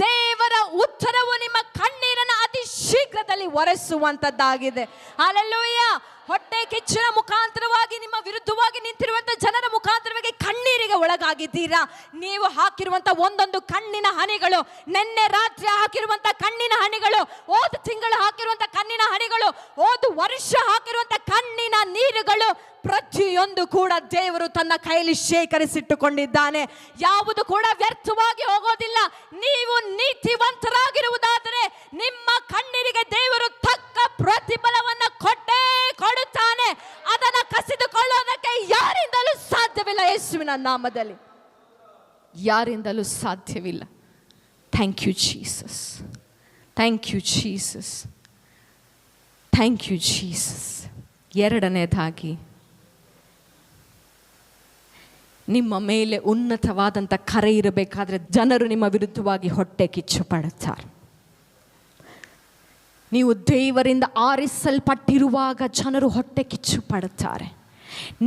ದೇವರ ಉತ್ತರವು ನಿಮ್ಮ ಕಣ್ಣೀರನ್ನ ಅತಿ ಶೀಘ್ರದಲ್ಲಿ ಒರೆಸುವಂತದ್ದಾಗಿದೆ. ಹಲ್ಲೆಲೂಯಾ. ಹೊಟ್ಟೆ ಕಿಚ್ಚಿನ ಮುಖಾಂತರವಾಗಿ ನಿಮ್ಮ ವಿರುದ್ಧವಾಗಿ ನಿಂತಿರುವಂತ ಜನರ ಮುಖಾಂತರವಾಗಿ ಕಣ್ಣೀರಿಗೆ ಒಳಗಾಗಿದ್ದೀರಾ. ನೀವು ಹಾಕಿರುವಂತ ಒಂದೊಂದು ಕಣ್ಣಿನ ಹನಿಗಳು, ನಿನ್ನೆ ರಾತ್ರಿ ಹಾಕಿರುವಂತ ಕಣ್ಣಿನ ಹನಿಗಳು, ಹೋದ ತಿಂಗಳು ಹಾಕಿರುವಂತ ಕಣ್ಣಿನ ಹನಿಗಳು, ಹೋದ ವರ್ಷ ಹಾಕಿರುವಂತ ಕಣ್ಣಿನ ನೀರುಗಳು, ಪ್ರತಿಯೊಂದು ಕೂಡ ದೇವರು ತನ್ನ ಕೈಯಲ್ಲಿ ಶೇಖರಿಸಿಟ್ಟುಕೊಂಡಿದ್ದಾನೆ. ಯಾವುದು ಕೂಡ ವ್ಯರ್ಥವಾಗಿ ಹೋಗೋದಿಲ್ಲ. ನೀವು ನೀತಿವಂತರಾಗಿರುವುದಾದರೆ ನಿಮ್ಮ ಕಣ್ಣೀರಿಗೆ ದೇವರು ತಕ್ಕ ಪ್ರತಿಫಲವನ್ನು ಕೊಟ್ಟೇ ಕೊಡುತ್ತಾನೆ. ಅದನ್ನು ಕಸಿದುಕೊಳ್ಳೋದಕ್ಕೆ ಯಾರಿಂದಲೂ ಸಾಧ್ಯವಿಲ್ಲ. ಯೇಸುವಿನ ನಾಮದಲ್ಲಿ ಯಾರಿಂದಲೂ ಸಾಧ್ಯವಿಲ್ಲ. Thank you Jesus, thank you Jesus, thank you Jesus. ಎರಡನೇದಾಗಿ, ನಿಮ್ಮ ಮೇಲೆ ಉನ್ನತವಾದಂಥ ಕರೆ ಇರಬೇಕಾದ್ರೆ ಜನರು ನಿಮ್ಮ ವಿರುದ್ಧವಾಗಿ ಹೊಟ್ಟೆ ಕಿಚ್ಚು ಪಡುತ್ತಾರೆ. ನೀವು ದೇವರಿಂದ ಆರಿಸಲ್ಪಟ್ಟಿರುವಾಗ ಜನರು ಹೊಟ್ಟೆ ಕಿಚ್ಚು ಪಡುತ್ತಾರೆ.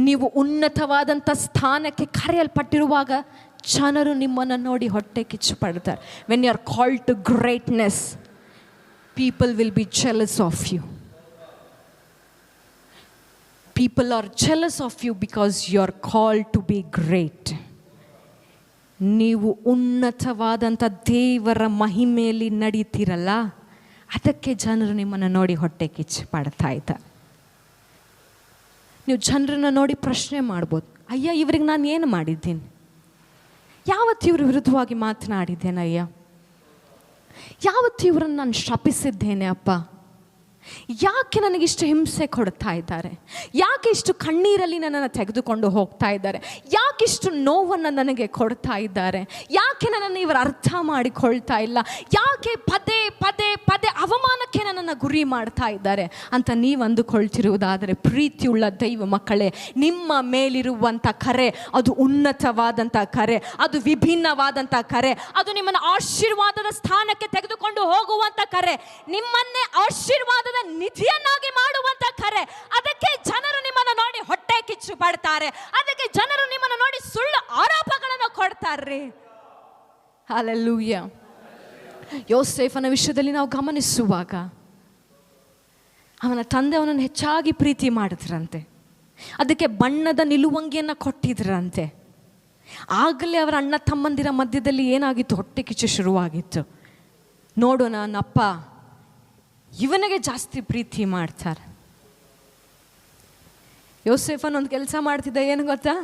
ನೀವು ಉನ್ನತವಾದಂಥ ಸ್ಥಾನಕ್ಕೆ ಕರೆಯಲ್ಪಟ್ಟಿರುವಾಗ ಜನರು ನಿಮ್ಮನ್ನು ನೋಡಿ ಹೊಟ್ಟೆ ಕಿಚ್ಚು ಪಡುತ್ತಾರೆ. When you are called to greatness, people will be jealous of you. People are jealous of you because you are called to be great. ನೀವು ಉನ್ನತವಾದಂಥ ದೇವರ ಮಹಿಮೆಯಲ್ಲಿ ನಡೀತಿರಲ್ಲ, ಅದಕ್ಕೆ ಜನರು ನಿಮ್ಮನ್ನು ನೋಡಿ ಹೊಟ್ಟೆ ಕಿಚ್ಚು ಪಡ್ತಾ ಇದ್ದಾರೆ. ನೀವು ಜನರನ್ನು ನೋಡಿ ಪ್ರಶ್ನೆ ಮಾಡ್ಬೋದು, ಅಯ್ಯ ಇವ್ರಿಗೆ ನಾನು ಏನು ಮಾಡಿದ್ದೀನಿ, ಯಾವತ್ತು ಇವ್ರ ವಿರುದ್ಧವಾಗಿ ಮಾತನಾಡಿದ್ದೇನೆ, ಅಯ್ಯ ಯಾವತ್ತು ಇವರನ್ನು ನಾನು ಶಪಿಸಿದ್ದೇನೆ, ಅಪ್ಪ ಯಾಕೆ ನನಗಿಷ್ಟು ಹಿಂಸೆ ಕೊಡ್ತಾ ಇದ್ದಾರೆ, ಯಾಕೆ ಇಷ್ಟು ಕಣ್ಣೀರಲ್ಲಿ ನನ್ನನ್ನು ತೆಗೆದುಕೊಂಡು ಹೋಗ್ತಾ ಇದ್ದಾರೆ, ಯಾಕೆ ಇಷ್ಟು ನೋವನ್ನು ನನಗೆ ಕೊಡ್ತಾ ಇದ್ದಾರೆ, ಯಾಕೆ ನನ್ನನ್ನು ಇವರು ಅರ್ಥ ಮಾಡಿಕೊಳ್ತಾ ಇಲ್ಲ, ಯಾಕೆ ಪದೇ ಪದೇ ಪದೇ ಅವಮಾನಕ್ಕೆ ನನ್ನನ್ನು ಗುರಿ ಮಾಡ್ತಾ ಇದ್ದಾರೆ ಅಂತ ನೀವು ಅಂದುಕೊಳ್ತಿರುವುದಾದರೆ, ಪ್ರೀತಿಯುಳ್ಳ ದೈವ ಮಕ್ಕಳೇ, ನಿಮ್ಮ ಮೇಲಿರುವಂಥ ಕರೆ ಅದು ಉನ್ನತವಾದಂಥ ಕರೆ, ಅದು ವಿಭಿನ್ನವಾದಂಥ ಕರೆ, ಅದು ನಿಮ್ಮನ್ನು ಆಶೀರ್ವಾದದ ಸ್ಥಾನಕ್ಕೆ ತೆಗೆದುಕೊಂಡು ಹೋಗುವಂಥ ಕರೆ, ನಿಮ್ಮನ್ನೇ ಆಶೀರ್ವಾದದ ನಿಧಿಯನ್ನಾಗಿ ಮಾಡುವಂತ ಕರೆ. ಅದಕ್ಕೆ ಜನರು ನಿಮ್ಮನ್ನು ನೋಡಿ ಹೊಟ್ಟೆ ಕಿಚ್ಚು ಪಡ್ತಾರೆ. ಅದಕ್ಕೆ ಜನರು ನಿಮ್ಮನ್ನು ನೋಡಿ ಸುಳ್ಳು ಆರೋಪಗಳನ್ನು ಕೊಡ್ತಾರೆ. ಹಲ್ಲೆಲೂಯಾ. ಯೋಸೇಫನ ವಿಷಯದಲ್ಲಿ ನಾವು ಗಮನಿಸುವಾಗ, ಅವನ ತಂದೆ ಅವನನ್ನು ಹೆಚ್ಚಾಗಿ ಪ್ರೀತಿ ಮಾಡಿದ್ರಂತೆ, ಅದಕ್ಕೆ ಬಣ್ಣದ ನಿಲುವಂಗಿಯನ್ನು ಕೊಟ್ಟಿದ್ರಂತೆ. ಆಗಲೇ ಅವರ ಅಣ್ಣ ತಮ್ಮಂದಿರ ಮಧ್ಯದಲ್ಲಿ ಏನಾಗಿತ್ತು, ಹೊಟ್ಟೆ ಕಿಚ್ಚು ಶುರುವಾಗಿತ್ತು. ನೋಡೋಣ, ನನ್ನಪ್ಪ ಇವನಿಗೆ ಜಾಸ್ತಿ ಪ್ರೀತಿ ಮಾಡ್ತಾರೆ. ಯೋಸೇಫನ್ ಒಂದು ಕೆಲಸ ಮಾಡ್ತಿದ್ದ, ಏನು ಗೊತ್ತಾ,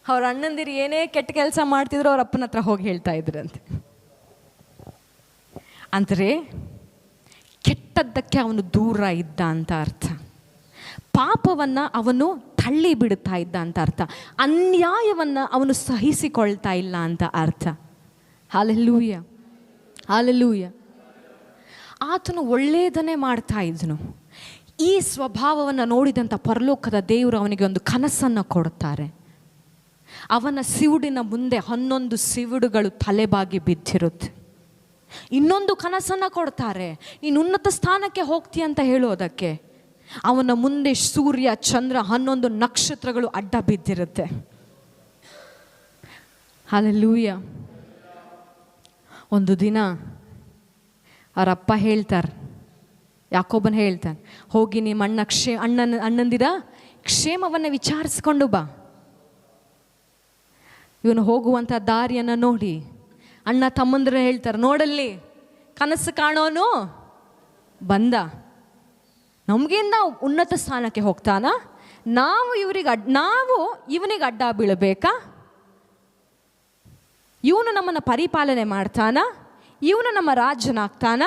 ಅವ್ರ ಅಣ್ಣಂದಿರು ಏನೇ ಕೆಟ್ಟ ಕೆಲಸ ಮಾಡ್ತಿದ್ರು ಅವ್ರ ಅಪ್ಪನ ಹತ್ರ ಹೋಗಿ ಹೇಳ್ತಾ ಇದ್ರಂತೆ. ಅಂದರೆ ಕೆಟ್ಟದ್ದಕ್ಕೆ ಅವನು ದೂರ ಇದ್ದ ಅಂತ ಅರ್ಥ, ಪಾಪವನ್ನು ಅವನು ತಳ್ಳಿ ಬಿಡುತ್ತಾ ಇದ್ದ ಅಂತ ಅರ್ಥ, ಅನ್ಯಾಯವನ್ನು ಅವನು ಸಹಿಸಿಕೊಳ್ತಾ ಇಲ್ಲ ಅಂತ ಅರ್ಥ. Hallelujah, hallelujah. ಆತನು ಒಳ್ಳೆಯದನ್ನೇ ಮಾಡ್ತಾ ಇದ್ದನು. ಈ ಸ್ವಭಾವವನ್ನು ನೋಡಿದಂಥ ಪರಲೋಕದ ದೇವರು ಅವನಿಗೆ ಒಂದು ಕನಸನ್ನು ಕೊಡುತ್ತಾರೆ. ಅವನ ಸಿವುಡಿನ ಮುಂದೆ 11 ಸಿವುಡುಗಳು ತಲೆಬಾಗಿ ಬಿದ್ದಿರುತ್ತೆ. ಇನ್ನೊಂದು ಕನಸನ್ನು ಕೊಡ್ತಾರೆ, ನೀನು ಉನ್ನತ ಸ್ಥಾನಕ್ಕೆ ಹೋಗ್ತೀಯ ಅಂತ ಹೇಳೋದಕ್ಕೆ. ಅವನ ಮುಂದೆ ಸೂರ್ಯ ಚಂದ್ರ 11 ನಕ್ಷತ್ರಗಳು ಅಡ್ಡ ಬಿದ್ದಿರುತ್ತೆ. ಹಲ್ಲೆಲೂಯಾ. ಒಂದು ದಿನ ಅವರಪ್ಪ ಹೇಳ್ತಾರೆ, ಯಾಕೋಬನ್ ಹೇಳ್ತಾನೆ, ಹೋಗಿ ನಿಮ್ಮ ಅಣ್ಣಂದಿರ ಕ್ಷೇಮವನ್ನು ವಿಚಾರಿಸ್ಕೊಂಡು ಬಾ. ಇವನು ಹೋಗುವಂಥ ದಾರಿಯನ್ನು ನೋಡಿ ಅಣ್ಣ ತಮ್ಮಂದಿರು ಹೇಳ್ತಾರೆ, ನೋಡಲ್ಲಿ ಕನಸು ಕಾಣೋನು ಬಂದ, ನಮಗಿಂತ ಉನ್ನತ ಸ್ಥಾನಕ್ಕೆ ಹೋಗ್ತಾನ, ನಾವು ಇವನಿಗೆ ಅಡ್ಡ ಬೀಳಬೇಕಾ? ಇವನು ನಮ್ಮನ್ನು ಪರಿಪಾಲನೆ ಮಾಡ್ತಾನ, ಇವನು ನಮ್ಮ ರಾಜನಾಗ್ತಾನ.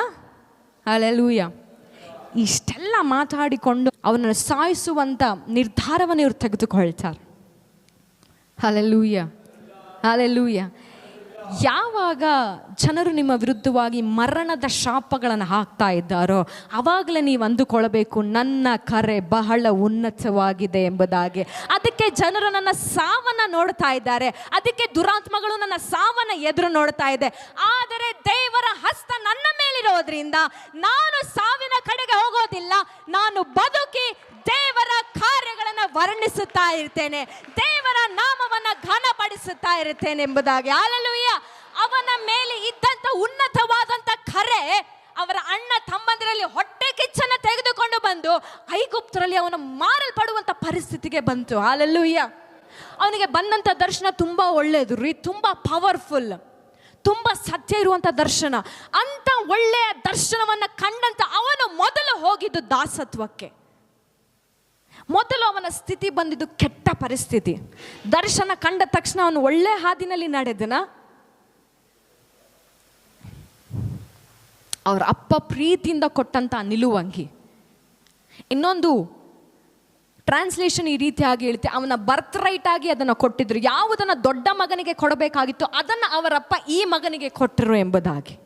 ಹಲ್ಲೆಲೂಯ. ಇಷ್ಟೆಲ್ಲ ಮಾತಾಡಿಕೊಂಡು ಅವನನ್ನು ಸಾಯಿಸುವಂಥ ನಿರ್ಧಾರವನ್ನು ಇವರು ತೆಗೆದುಕೊಳ್ತಾರೆ. Hallelujah, hallelujah. ಯಾವಾಗ ಜನರು ನಿಮ್ಮ ವಿರುದ್ಧವಾಗಿ ಮರಣದ ಶಾಪಗಳನ್ನು ಹಾಕ್ತಾ ಇದ್ದಾರೋ ಆವಾಗಲೇ ನೀವು ಅಂದುಕೊಳ್ಬೇಕು, ನನ್ನ ಕರೆ ಬಹಳ ಉನ್ನತವಾಗಿದೆ ಎಂಬುದಾಗಿ. ಅದಕ್ಕೆ ಜನರು ನನ್ನ ಸಾವನ್ನು ನೋಡ್ತಾ ಇದ್ದಾರೆ, ಅದಕ್ಕೆ ದುರಾತ್ಮಗಳು ನನ್ನ ಸಾವನ್ನು ಎದುರು ನೋಡ್ತಾ ಇದೆ. ಆದರೆ ದೇವರ ಹಸ್ತ ನನ್ನ ಮೇಲಿರೋದ್ರಿಂದ ನಾನು ಸಾವಿನ ಕಡೆಗೆ ಹೋಗೋದಿಲ್ಲ, ನಾನು ಬದುಕಿ ದೇವರ ಕಾರ್ಯಗಳನ್ನು ವರ್ಣಿಸುತ್ತಾ ಇರ್ತೇನೆ, ದೇವರ ನಾಮವನ್ನು ಘನಪಡಿಸುತ್ತಾ ಇರ್ತೇನೆ ಎಂಬುದಾಗಿ. ಹಲ್ಲೆಲೂಯ. ಅವನ ಮೇಲೆ ಇದ್ದಂಥ ಉನ್ನತವಾದಂಥ ಕರೆ ಅವರ ಅಣ್ಣ ತಮ್ಮಂದಿರಲ್ಲಿ ಹೊಟ್ಟೆ ಕಿಚ್ಚನ್ನು ತೆಗೆದುಕೊಂಡು ಬಂದು ಐಗುಪ್ತರಲ್ಲಿ ಅವನು ಮಾರಲ್ಪಡುವಂಥ ಪರಿಸ್ಥಿತಿಗೆ ಬಂತು. ಹಲ್ಲೆಲೂಯ. ಅವನಿಗೆ ಬಂದಂಥ ದರ್ಶನ ತುಂಬ ಒಳ್ಳೆಯದು ರೀ, ತುಂಬ ಪವರ್ಫುಲ್, ತುಂಬ ಸತ್ಯ ಇರುವಂಥ ದರ್ಶನ. ಅಂಥ ಒಳ್ಳೆಯ ದರ್ಶನವನ್ನು ಕಂಡಂಥ ಅವನು ಮೊದಲು ಹೋಗಿದ್ದು ದಾಸತ್ವಕ್ಕೆ. ಮೊದಲು ಅವನ ಸ್ಥಿತಿ ಬಂದಿದ್ದು ಕೆಟ್ಟ ಪರಿಸ್ಥಿತಿ. ದರ್ಶನ ಕಂಡ ತಕ್ಷಣ ಅವನು ಒಳ್ಳೆ ಹಾದಿನಲ್ಲಿ ನಡೆದನ. ಅವರ ಅಪ್ಪ ಪ್ರೀತಿಯಿಂದ ಕೊಟ್ಟಂತ ನಿಲುವಂಗಿ. ಇನ್ನೊಂದು ಟ್ರಾನ್ಸ್ಲೇಷನ್ ಈ ರೀತಿಯಾಗಿ ಹೇಳುತ್ತೆ, ಅವನ ಬರ್ತ್ ರೈಟ್ ಆಗಿ ಅದನ್ನು ಕೊಟ್ಟಿದ್ರು. ಯಾವುದನ್ನು ದೊಡ್ಡ ಮಗನಿಗೆ ಕೊಡಬೇಕಾಗಿತ್ತು ಅದನ್ನು ಅವರಪ್ಪ ಈ ಮಗನಿಗೆ ಕೊಟ್ಟರು ಎಂಬುದಾಗಿ.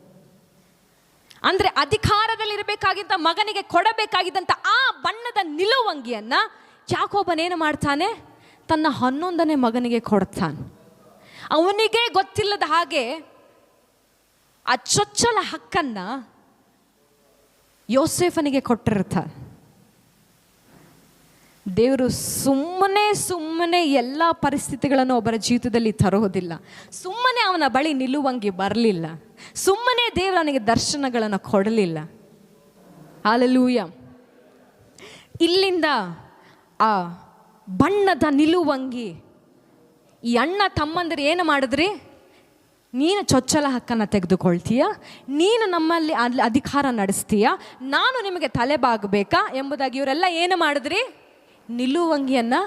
ಅಂದರೆ ಅಧಿಕಾರದಲ್ಲಿರಬೇಕಾಗಿದ್ದ ಮಗನಿಗೆ ಕೊಡಬೇಕಾಗಿದ್ದಂಥ ಆ ಬಣ್ಣದ ನಿಲುವಂಗಿಯನ್ನು ಯಾಕೋಬನೇನು ಮಾಡ್ತಾನೆ, ತನ್ನ 11ನೇ ಮಗನಿಗೆ ಕೊಡ್ತಾನೆ. ಅವನಿಗೆ ಗೊತ್ತಿಲ್ಲದ ಹಾಗೆ ಆ ಚೊಚ್ಚಲ ಹಕ್ಕನ್ನು ಯೋಸೇಫನಿಗೆ ಕೊಟ್ಟಿರ್ತಾನೆ. ದೇವರು ಸುಮ್ಮನೆ ಎಲ್ಲ ಪರಿಸ್ಥಿತಿಗಳನ್ನು ಒಬ್ಬರ ಜೀವಿತದಲ್ಲಿ ತರೋದಿಲ್ಲ. ಸುಮ್ಮನೆ ಅವನ ಬಳಿ ನಿಲುವಂಗಿ ಬರಲಿಲ್ಲ, ಸುಮ್ಮನೆ ದೇವರು ಅವನಿಗೆ ದರ್ಶನಗಳನ್ನು ಕೊಡಲಿಲ್ಲ. ಹಲ್ಲೆಲೂಯ. ಇಲ್ಲಿಂದ ಆ ಬಣ್ಣದ ನಿಲುವಂಗಿ ಈ ಅಣ್ಣ ತಮ್ಮಂದಿರು ಏನು ಮಾಡಿದ್ರಿ, ನೀನು ಚೊಚ್ಚಲ ಹಕ್ಕನ್ನು ತೆಗೆದುಕೊಳ್ತೀಯ, ನೀನು ನಮ್ಮಲ್ಲಿ ಅಧಿಕಾರ ನಡೆಸ್ತೀಯ, ನಾನು ನಿಮಗೆ ತಲೆಬಾಗಬೇಕಾ ಎಂಬುದಾಗಿ ಇವರೆಲ್ಲ ಏನು ಮಾಡಿದ್ರಿ, ನಿಲುವಂಗಿಯನ್ನು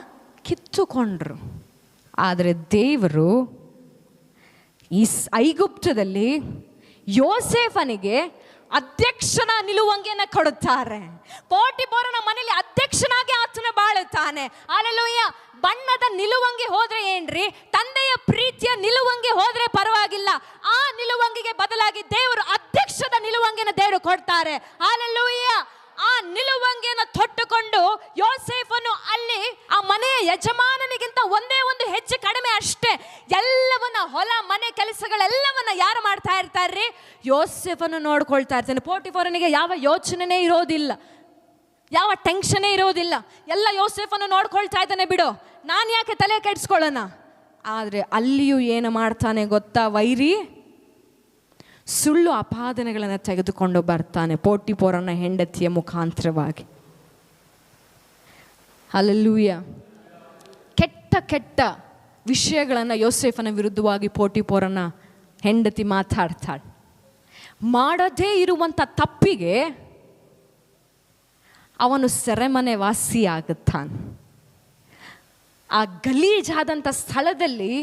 ಕಿತ್ತುಕೊಂಡ್ರು. ಆದರೆ ದೇವರು ಈ ಐಗುಪ್ತದಲ್ಲಿ ಯೋಸೇಫನಿಗೆ ಅಧ್ಯಕ್ಷನ ನಿಲುವಂಗಿಯನ್ನು ಕೊಡುತ್ತಾರೆ. ಪೋಟಿಫರನ ಮನೆಯಲ್ಲಿ ಅಧ್ಯಕ್ಷನಾಗಿ ಆತನ ಬಾಳುತ್ತಾನೆ. ಹಲ್ಲೆಲೂಯ. ಬಣ್ಣದ ನಿಲುವಂಗಿ ಹೋದ್ರೆ ಏನ್ರಿ, ತಂದೆಯ ಪ್ರೀತಿಯ ನಿಲುವಂಗಿ ಹೋದ್ರೆ ಪರವಾಗಿಲ್ಲ, ಆ ನಿಲುವಂಗಿಗೆ ಬದಲಾಗಿ ದೇವರು ಅಧ್ಯಕ್ಷದ ನಿಲುವಂಗಿಯನ್ನು ದೇವರು ಕೊಡ್ತಾರೆ. ಹಲ್ಲೆಲೂಯ. ಆ ನಿಲುವಂಗಿಯನ್ನು ತೊಟ್ಟುಕೊಂಡು ಯೋಸೇಫನು ಅಲ್ಲಿ ಆ ಮನೆಯ ಯಜಮಾನನಿಗಿಂತ ಒಂದೇ ಒಂದು ಹೆಚ್ಚು ಕಡಿಮೆ ಅಷ್ಟೇ ಎಲ್ಲವನ್ನ, ಹೊಲ ಮನೆ ಕೆಲಸಗಳೆಲ್ಲವನ್ನ ಯಾರು ಮಾಡ್ತಾ ಇರ್ತಾರ್ರಿ, ಯೋಸೇಫನು ನೋಡ್ಕೊಳ್ತಾ ಇರ್ತಾನೆ. ಪೋಟಿಫರನಿಗೆ ಯಾವ ಯೋಚನೆನೇ ಇರೋದಿಲ್ಲ, ಯಾವ ಟೆನ್ಷನೇ ಇರೋದಿಲ್ಲ, ಎಲ್ಲ ಯೋಸೇಫನ್ನು ನೋಡ್ಕೊಳ್ತಾ ಇದ್ದಾನೆ, ಬಿಡು ನಾನು ಯಾಕೆ ತಲೆ ಕೆಡಿಸ್ಕೊಳ್ಳೋಣ. ಆದರೆ ಅಲ್ಲಿಯೂ ಏನು ಮಾಡ್ತಾನೆ ಗೊತ್ತಾ, ವೈರಿ ಸುಳ್ಳು ಆಪಾದನೆಗಳನ್ನು ತೆಗೆದುಕೊಂಡು ಬರ್ತಾನೆ ಪೋಟಿಫರನ ಹೆಂಡತಿಯ ಮುಖಾಂತರವಾಗಿ. ಹಲ್ಲೆಲೂಯ. ಕೆಟ್ಟ ವಿಷಯಗಳನ್ನು ಯೋಸೇಫನ ವಿರುದ್ಧವಾಗಿ ಪೋಟಿಫರನ ಹೆಂಡತಿ ಮಾತಾಡ್ತಾಳೆ. ಮಾಡದೇ ಇರುವಂಥ ತಪ್ಪಿಗೆ ಅವನು ಸೆರೆಮನೆ ವಾಸಿಯಾಗುತ್ತಾನೆ. ಆ ಗಲೀಜಾದಂಥ ಸ್ಥಳದಲ್ಲಿ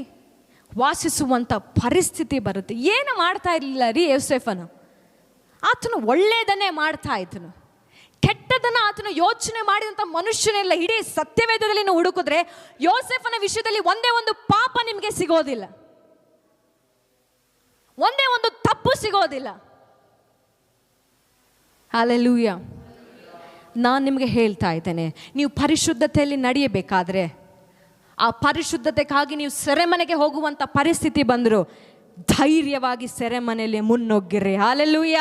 ವಾಸಿಸುವಂಥ ಪರಿಸ್ಥಿತಿ ಬರುತ್ತೆ. ಏನು ಮಾಡ್ತಾ ಇರಲಿಲ್ಲ ರೀ ಯೋಸೇಫನು, ಆತನು ಒಳ್ಳೆಯದನ್ನೇ ಮಾಡ್ತಾ ಇದ್ದನು, ಕೆಟ್ಟದನ್ನು ಆತನು ಯೋಚನೆ ಮಾಡಿದಂಥ ಮನುಷ್ಯನೆಲ್ಲ. ಇಡೀ ಸತ್ಯವೇದದಲ್ಲಿ ನೀವು ಹುಡುಕಿದ್ರೆ ಯೋಸೇಫನ ವಿಷಯದಲ್ಲಿ ಒಂದೇ ಒಂದು ಪಾಪ ನಿಮಗೆ ಸಿಗೋದಿಲ್ಲ, ಒಂದೇ ಒಂದು ತಪ್ಪು ಸಿಗೋದಿಲ್ಲ. ಹಲ್ಲೆಲೂಯ. ನಾನು ನಿಮಗೆ ಹೇಳ್ತಾ ಇದ್ದೇನೆ, ನೀವು ಪರಿಶುದ್ಧತೆಯಲ್ಲಿ ನಡೆಯಬೇಕಾದ್ರೆ, ಆ ಪರಿಶುದ್ಧತೆಗಾಗಿ ನೀವು ಸೆರೆಮನೆಗೆ ಹೋಗುವಂಥ ಪರಿಸ್ಥಿತಿ ಬಂದರು, ಧೈರ್ಯವಾಗಿ ಸೆರೆಮನೆಯಲ್ಲಿ ಮುನ್ನುಗ್ಗಿರಿ. ಹಲ್ಲೆಲೂಯ.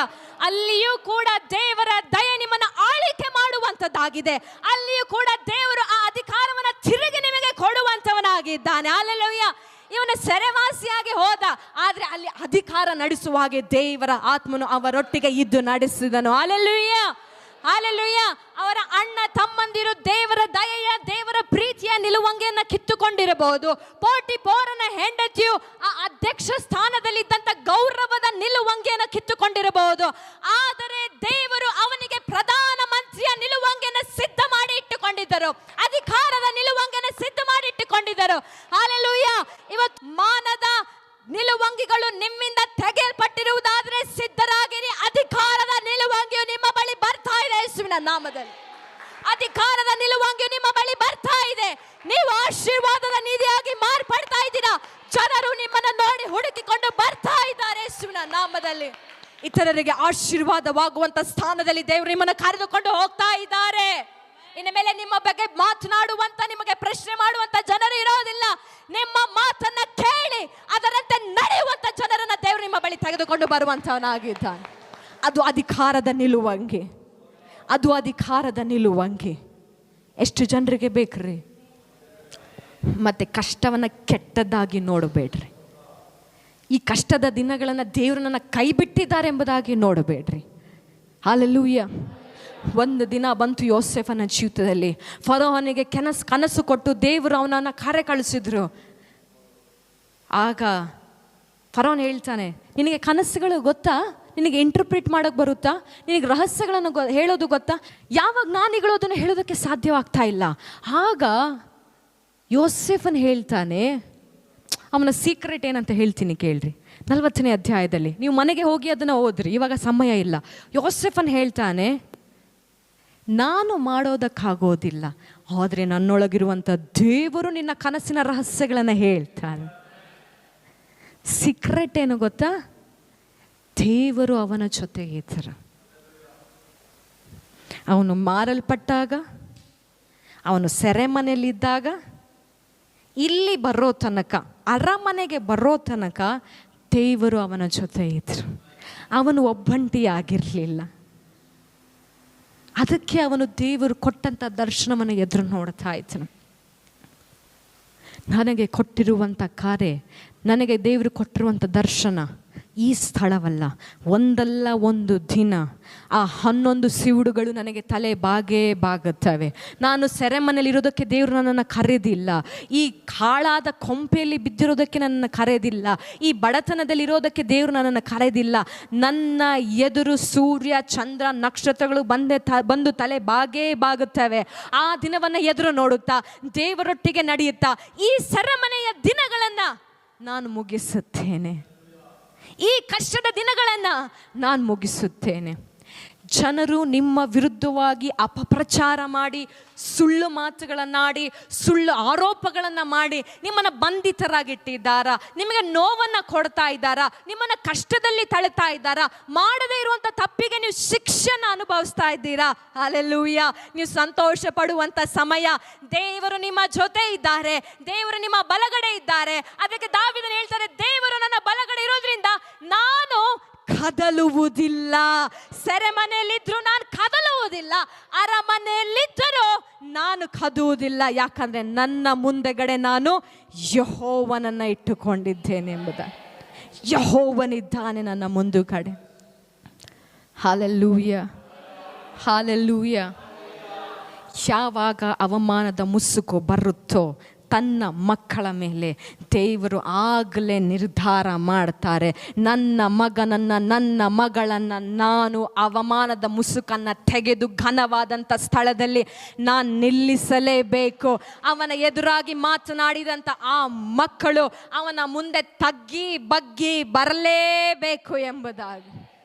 ಅಲ್ಲಿಯೂ ಕೂಡ ದೇವರ ದಯೆ ನಿಮ್ಮನ್ನು ಆಳ್ವಿಕೆ ಮಾಡುವಂಥದ್ದಾಗಿದೆ. ಅಲ್ಲಿಯೂ ಕೂಡ ದೇವರು ಆ ಅಧಿಕಾರವನ್ನು ತಿರುಗಿ ನಿಮಗೆ ಕೊಡುವಂಥವನಾಗಿದ್ದಾನೆ. ಹಲ್ಲೆಲೂಯ. ಇವನ ಸೆರೆವಾಸಿಯಾಗಿ ಹೋದ, ಆದರೆ ಅಲ್ಲಿ ಅಧಿಕಾರ ನಡೆಸುವ ಹಾಗೆ ದೇವರ ಆತ್ಮನು ಅವರೊಟ್ಟಿಗೆ ಇದ್ದು ನಡೆಸಿದನು. Hallelujah, hallelujah. ಅವರ ಅಣ್ಣ ತಮ್ಮಂದಿರು ದೇವರ ದಯೆಯ, ದೇವರ ಪ್ರೀತಿಯ ನಿಲುವಂಗಿಯನ್ನು ಕಿತ್ತುಕೊಂಡಿರಬಹುದು. ಪೋಟಿಫೋರನ ಹೆಂಡತಿಯು ಆ ಅಧ್ಯಕ್ಷ ಸ್ಥಾನದಲ್ಲಿದ್ದಂಥ ಗೌರವದ ನಿಲುವಂಗಿಯನ್ನು ಕಿತ್ತುಕೊಂಡಿರಬಹುದು. ಆದರೆ ದೇವರು ಅವನಿಗೆ ಪ್ರಧಾನ ಮಂತ್ರಿಯ ನಿಲುವಂಗಿಯನ್ನು ಸಿದ್ಧ ಮಾಡಿ ಇಟ್ಟುಕೊಂಡಿದ್ದರು, ಅಧಿಕಾರದ ನಿಲುವಂಗಿಯನ್ನು ಸಿದ್ಧ ಮಾಡಿ ಇಟ್ಟುಕೊಂಡಿದ್ದರು. ಹಲ್ಲೆಲೂಯ. ಇವತ್ತು ಮಾನದ ನಿಲುವಂಗಿಗಳು ನಿಮ್ಮಿಂದ ತೆಗೆಯಲ್ಪಟ್ಟಿರುವುದಾದರೆ ಸಿದ್ಧರಾಗಿರಿ. ಅಧಿಕಾರದ ನಿಲುವಂಗಿಯು ನಿಮ್ಮ ಬಳಿ ಬರ್ತಾ ಇದೆ ಯೇಸುವಿನ ನಾಮದಲ್ಲಿ. ಅಧಿಕಾರದ ನಿಲುವಂಗಿಯು ನಿಮ್ಮ ಬಳಿ ಬರ್ತಾ ಇದೆ. ನೀವು ಆಶೀರ್ವಾದದ ನಿಧಿಯಾಗಿ ಮಾರ್ಪಡ್ತಾ ಇದ್ದೀರಾ. ಜನರು ನಿಮ್ಮನ್ನು ನೋಡಿ ಹುಡುಕಿಕೊಂಡು ಬರ್ತಾ ಇದ್ದಾರೆ ಯೇಸುವಿನ ನಾಮದಲ್ಲಿ. ಇತರರಿಗೆ ಆಶೀರ್ವಾದವಾಗುವಂತ ಸ್ಥಾನದಲ್ಲಿ ದೇವರು ನಿಮ್ಮನ್ನು ಕರೆದುಕೊಂಡು ಹೋಗ್ತಾ ಇದ್ದಾರೆ. ಇನ್ನು ಮೇಲೆ ನಿಮ್ಮ ಬಗ್ಗೆ ಮಾತನಾಡುವಂತ, ನಿಮಗೆ ಪ್ರಶ್ನೆ ಮಾಡುವಂತ ಜನರು ಇರೋದಿಲ್ಲ. ನಿಮ್ಮ ಮಾತನ್ನ ಕೇಳಿ ಅದರಂತೆ ನಡೆಯುವಂತ ಜನರನ್ನ ದೇವರು ನಿಮ್ಮ ಬಳಿ ತೆಗೆದುಕೊಂಡು ಬರುವಂತವನಾಗಿದ್ದಾನೆ. ಅದು ಅಧಿಕಾರದ ನಿಲುವಂಗಿ, ಅದು ಅಧಿಕಾರದ ನಿಲುವಂಗಿ. ಎಷ್ಟು ಜನರಿಗೆ ಬೇಕ್ರಿ? ಮತ್ತೆ ಕಷ್ಟವನ್ನ ಕೆಟ್ಟದ್ದಾಗಿ ನೋಡಬೇಡ್ರಿ. ಈ ಕಷ್ಟದ ದಿನಗಳನ್ನು ದೇವರು ನನ್ನ ಕೈ ಬಿಟ್ಟಿದ್ದಾರೆ ಎಂಬುದಾಗಿ ನೋಡಬೇಡ್ರಿ. ಹಲ್ಲೆಲೂಯಾ. ಒಂದು ದಿನ ಬಂತು ಯೋಸೇಫನ ಜೀವಿತದಲ್ಲಿ. ಫರೋಹನಿಗೆ ಕನಸು ಕೊಟ್ಟು ದೇವರು ಅವನನ್ನು ಕರೆ ಕಳಿಸಿದ್ರು. ಆಗ ಫರೋಹನ್ ಹೇಳ್ತಾನೆ, ನಿನಗೆ ಕನಸುಗಳು ಗೊತ್ತಾ? ನಿನಗೆ ಇಂಟರ್ಪ್ರಿಟ್ ಮಾಡೋಕ್ಕೆ ಬರುತ್ತಾ? ನಿನಗೆ ರಹಸ್ಯಗಳನ್ನು ಹೇಳೋದು ಗೊತ್ತಾ? ಯಾವಾಗ ಜ್ಞಾನಿಗಳು ಅದನ್ನು ಹೇಳೋದಕ್ಕೆ ಸಾಧ್ಯವಾಗ್ತಾ ಇಲ್ಲ. ಆಗ ಯೋಸೇಫನ್ ಹೇಳ್ತಾನೆ, ಅವನ ಸೀಕ್ರೆಟ್ ಏನಂತ ಹೇಳ್ತೀನಿ ಕೇಳ್ರಿ. 40ನೇ ಅಧ್ಯಾಯದಲ್ಲಿ ನೀವು ಮನೆಗೆ ಹೋಗಿ ಅದನ್ನು ಓದ್ರಿ, ಇವಾಗ ಸಮಯ ಇಲ್ಲ. ಯೋಸೇಫನ್ ಹೇಳ್ತಾನೆ, ನಾನು ಮಾಡೋದಕ್ಕಾಗೋದಿಲ್ಲ, ಆದರೆ ನನ್ನೊಳಗಿರುವಂಥ ದೇವರು ನಿನ್ನ ಕನಸಿನ ರಹಸ್ಯಗಳನ್ನು ಹೇಳ್ತಾನೆ. ಸೀಕ್ರೆಟ್ ಏನು ಗೊತ್ತಾ? ದೇವರು ಅವನ ಜೊತೆಗೆ ಇದ್ದರು. ಅವನು ಮಾರಲ್ಪಟ್ಟಾಗ, ಅವನು ಸೆರೆಮನೆಯಲ್ಲಿದ್ದಾಗ, ಇಲ್ಲಿ ಬರೋ ತನಕ, ಅರಮನೆಗೆ ಬರೋ ತನಕ ದೇವರು ಅವನ ಜೊತೆ ಇದ್ದರು. ಅವನು ಒಬ್ಬಂಟಿಯಾಗಿರಲಿಲ್ಲ. ಅದಕ್ಕೆ ಅವನು ದೇವರು ಕೊಟ್ಟಂಥ ದರ್ಶನವನ್ನು ಎದುರು ನೋಡ್ತಾ ಇದ್ದನು. ನನಗೆ ಕೊಟ್ಟಿರುವಂಥ ಕಾರ್ಯ, ನನಗೆ ದೇವರು ಕೊಟ್ಟಿರುವಂಥ ದರ್ಶನ ಈ ಸ್ಥಳವಲ್ಲ. ಒಂದಲ್ಲ ಒಂದು ದಿನ ಆ 11 ಸಿವುಡುಗಳು ನನಗೆ ತಲೆ ಬಾಗುತ್ತವೆ. ನಾನು ಸೆರೆಮನೆಯಲ್ಲಿರೋದಕ್ಕೆ ದೇವರು ನನ್ನನ್ನು ಕರೆದಿಲ್ಲ. ಈ ಕಾಳಾದ ಕೊಂಪೆಯಲ್ಲಿ ಬಿದ್ದಿರೋದಕ್ಕೆ ನನ್ನನ್ನು ಕರೆದಿಲ್ಲ. ಈ ಬಡತನದಲ್ಲಿರೋದಕ್ಕೆ ದೇವರು ನನ್ನನ್ನು ಕರೆದಿಲ್ಲ. ನನ್ನ ಎದುರು ಸೂರ್ಯ, ಚಂದ್ರ, ನಕ್ಷತ್ರಗಳು ಬಂದು ತಲೆ ಬಾಗುತ್ತವೆ. ಆ ದಿನವನ್ನು ಎದುರು ನೋಡುತ್ತಾ, ದೇವರೊಟ್ಟಿಗೆ ನಡೆಯುತ್ತಾ ಈ ಸೆರೆಮನೆಯ ದಿನಗಳನ್ನು ನಾನು ಮುಗಿಸುತ್ತೇನೆ. ಈ ಕಷ್ಟದ ದಿನಗಳನ್ನು ನಾನು ಮುಗಿಸುತ್ತೇನೆ. ಜನರು ನಿಮ್ಮ ವಿರುದ್ಧವಾಗಿ ಅಪಪ್ರಚಾರ ಮಾಡಿ, ಸುಳ್ಳು ಮಾತುಗಳನ್ನಾಡಿ, ಸುಳ್ಳು ಆರೋಪಗಳನ್ನು ಮಾಡಿ ನಿಮ್ಮನ್ನು ಬಂಧಿತರಾಗಿಟ್ಟಿದ್ದಾರಾ? ನಿಮಗೆ ನೋವನ್ನು ಕೊಡ್ತಾ ಇದ್ದಾರಾ? ನಿಮ್ಮನ್ನು ಕಷ್ಟದಲ್ಲಿ ತಳ್ತಾ ಇದ್ದಾರಾ? ಮಾಡದೇ ಇರುವಂಥ ತಪ್ಪಿಗೆ ನೀವು ಶಿಕ್ಷೆನ ಅನುಭವಿಸ್ತಾ ಇದ್ದೀರಾ? ಹಲ್ಲೆಲೂಯಾ. ನೀವು ಸಂತೋಷ ಪಡುವಂಥ ಸಮಯ. ದೇವರು ನಿಮ್ಮ ಜೊತೆ ಇದ್ದಾರೆ, ದೇವರು ನಿಮ್ಮ ಬಲಗಡೆ ಇದ್ದಾರೆ. ಅದಕ್ಕೆ ದಾವೀದನು ಹೇಳ್ತಾರೆ, ದೇವರು ನನ್ನ ಬಲಗಡೆ ಇರೋದ್ರಿಂದ ನಾನು ಕದಲುವುದಿಲ್ಲ. ಸೆರೆಮನೆಯಲ್ಲಿದ್ದರೂ ನಾನು ಕದಲುವುದಿಲ್ಲ, ಅರಮನೆಯಲ್ಲಿದ್ದರೂ ನಾನು ಕದುವುದಿಲ್ಲ. ಯಾಕಂದರೆ ನನ್ನ ಮುಂದೆಗಡೆ ನಾನು ಯೆಹೋವನನ್ನು ಇಟ್ಟುಕೊಂಡಿದ್ದೇನೆ ಎಂಬುದ. ಯೆಹೋವನಿದ್ದಾನೆ ನನ್ನ ಮುಂದುಗಡೆ. Hallelujah, hallelujah. ಯಾವಾಗ ಅವಮಾನದ ಮುಸುಕು ಬರುತ್ತೋ ತನ್ನ ಮಕ್ಕಳ ಮೇಲೆ ದೇವರು ಆಗಲೇ ನಿರ್ಧಾರ ಮಾಡ್ತಾರೆ, ನನ್ನ ಮಗಳನ್ನು ನಾನು ಅವಮಾನದ ಮುಸುಕನ್ನು ತೆಗೆದು ಘನವಾದಂಥ ಸ್ಥಳದಲ್ಲಿ ನಾನು ನಿಲ್ಲಿಸಲೇಬೇಕು. ಅವನ ಎದುರಾಗಿ ಮಾತನಾಡಿದಂಥ ಆ ಮಕ್ಕಳು ಅವನ ಮುಂದೆ ತಗ್ಗಿ ಬಗ್ಗಿ ಬರಲೇಬೇಕು ಎಂಬುದಾಗಿ.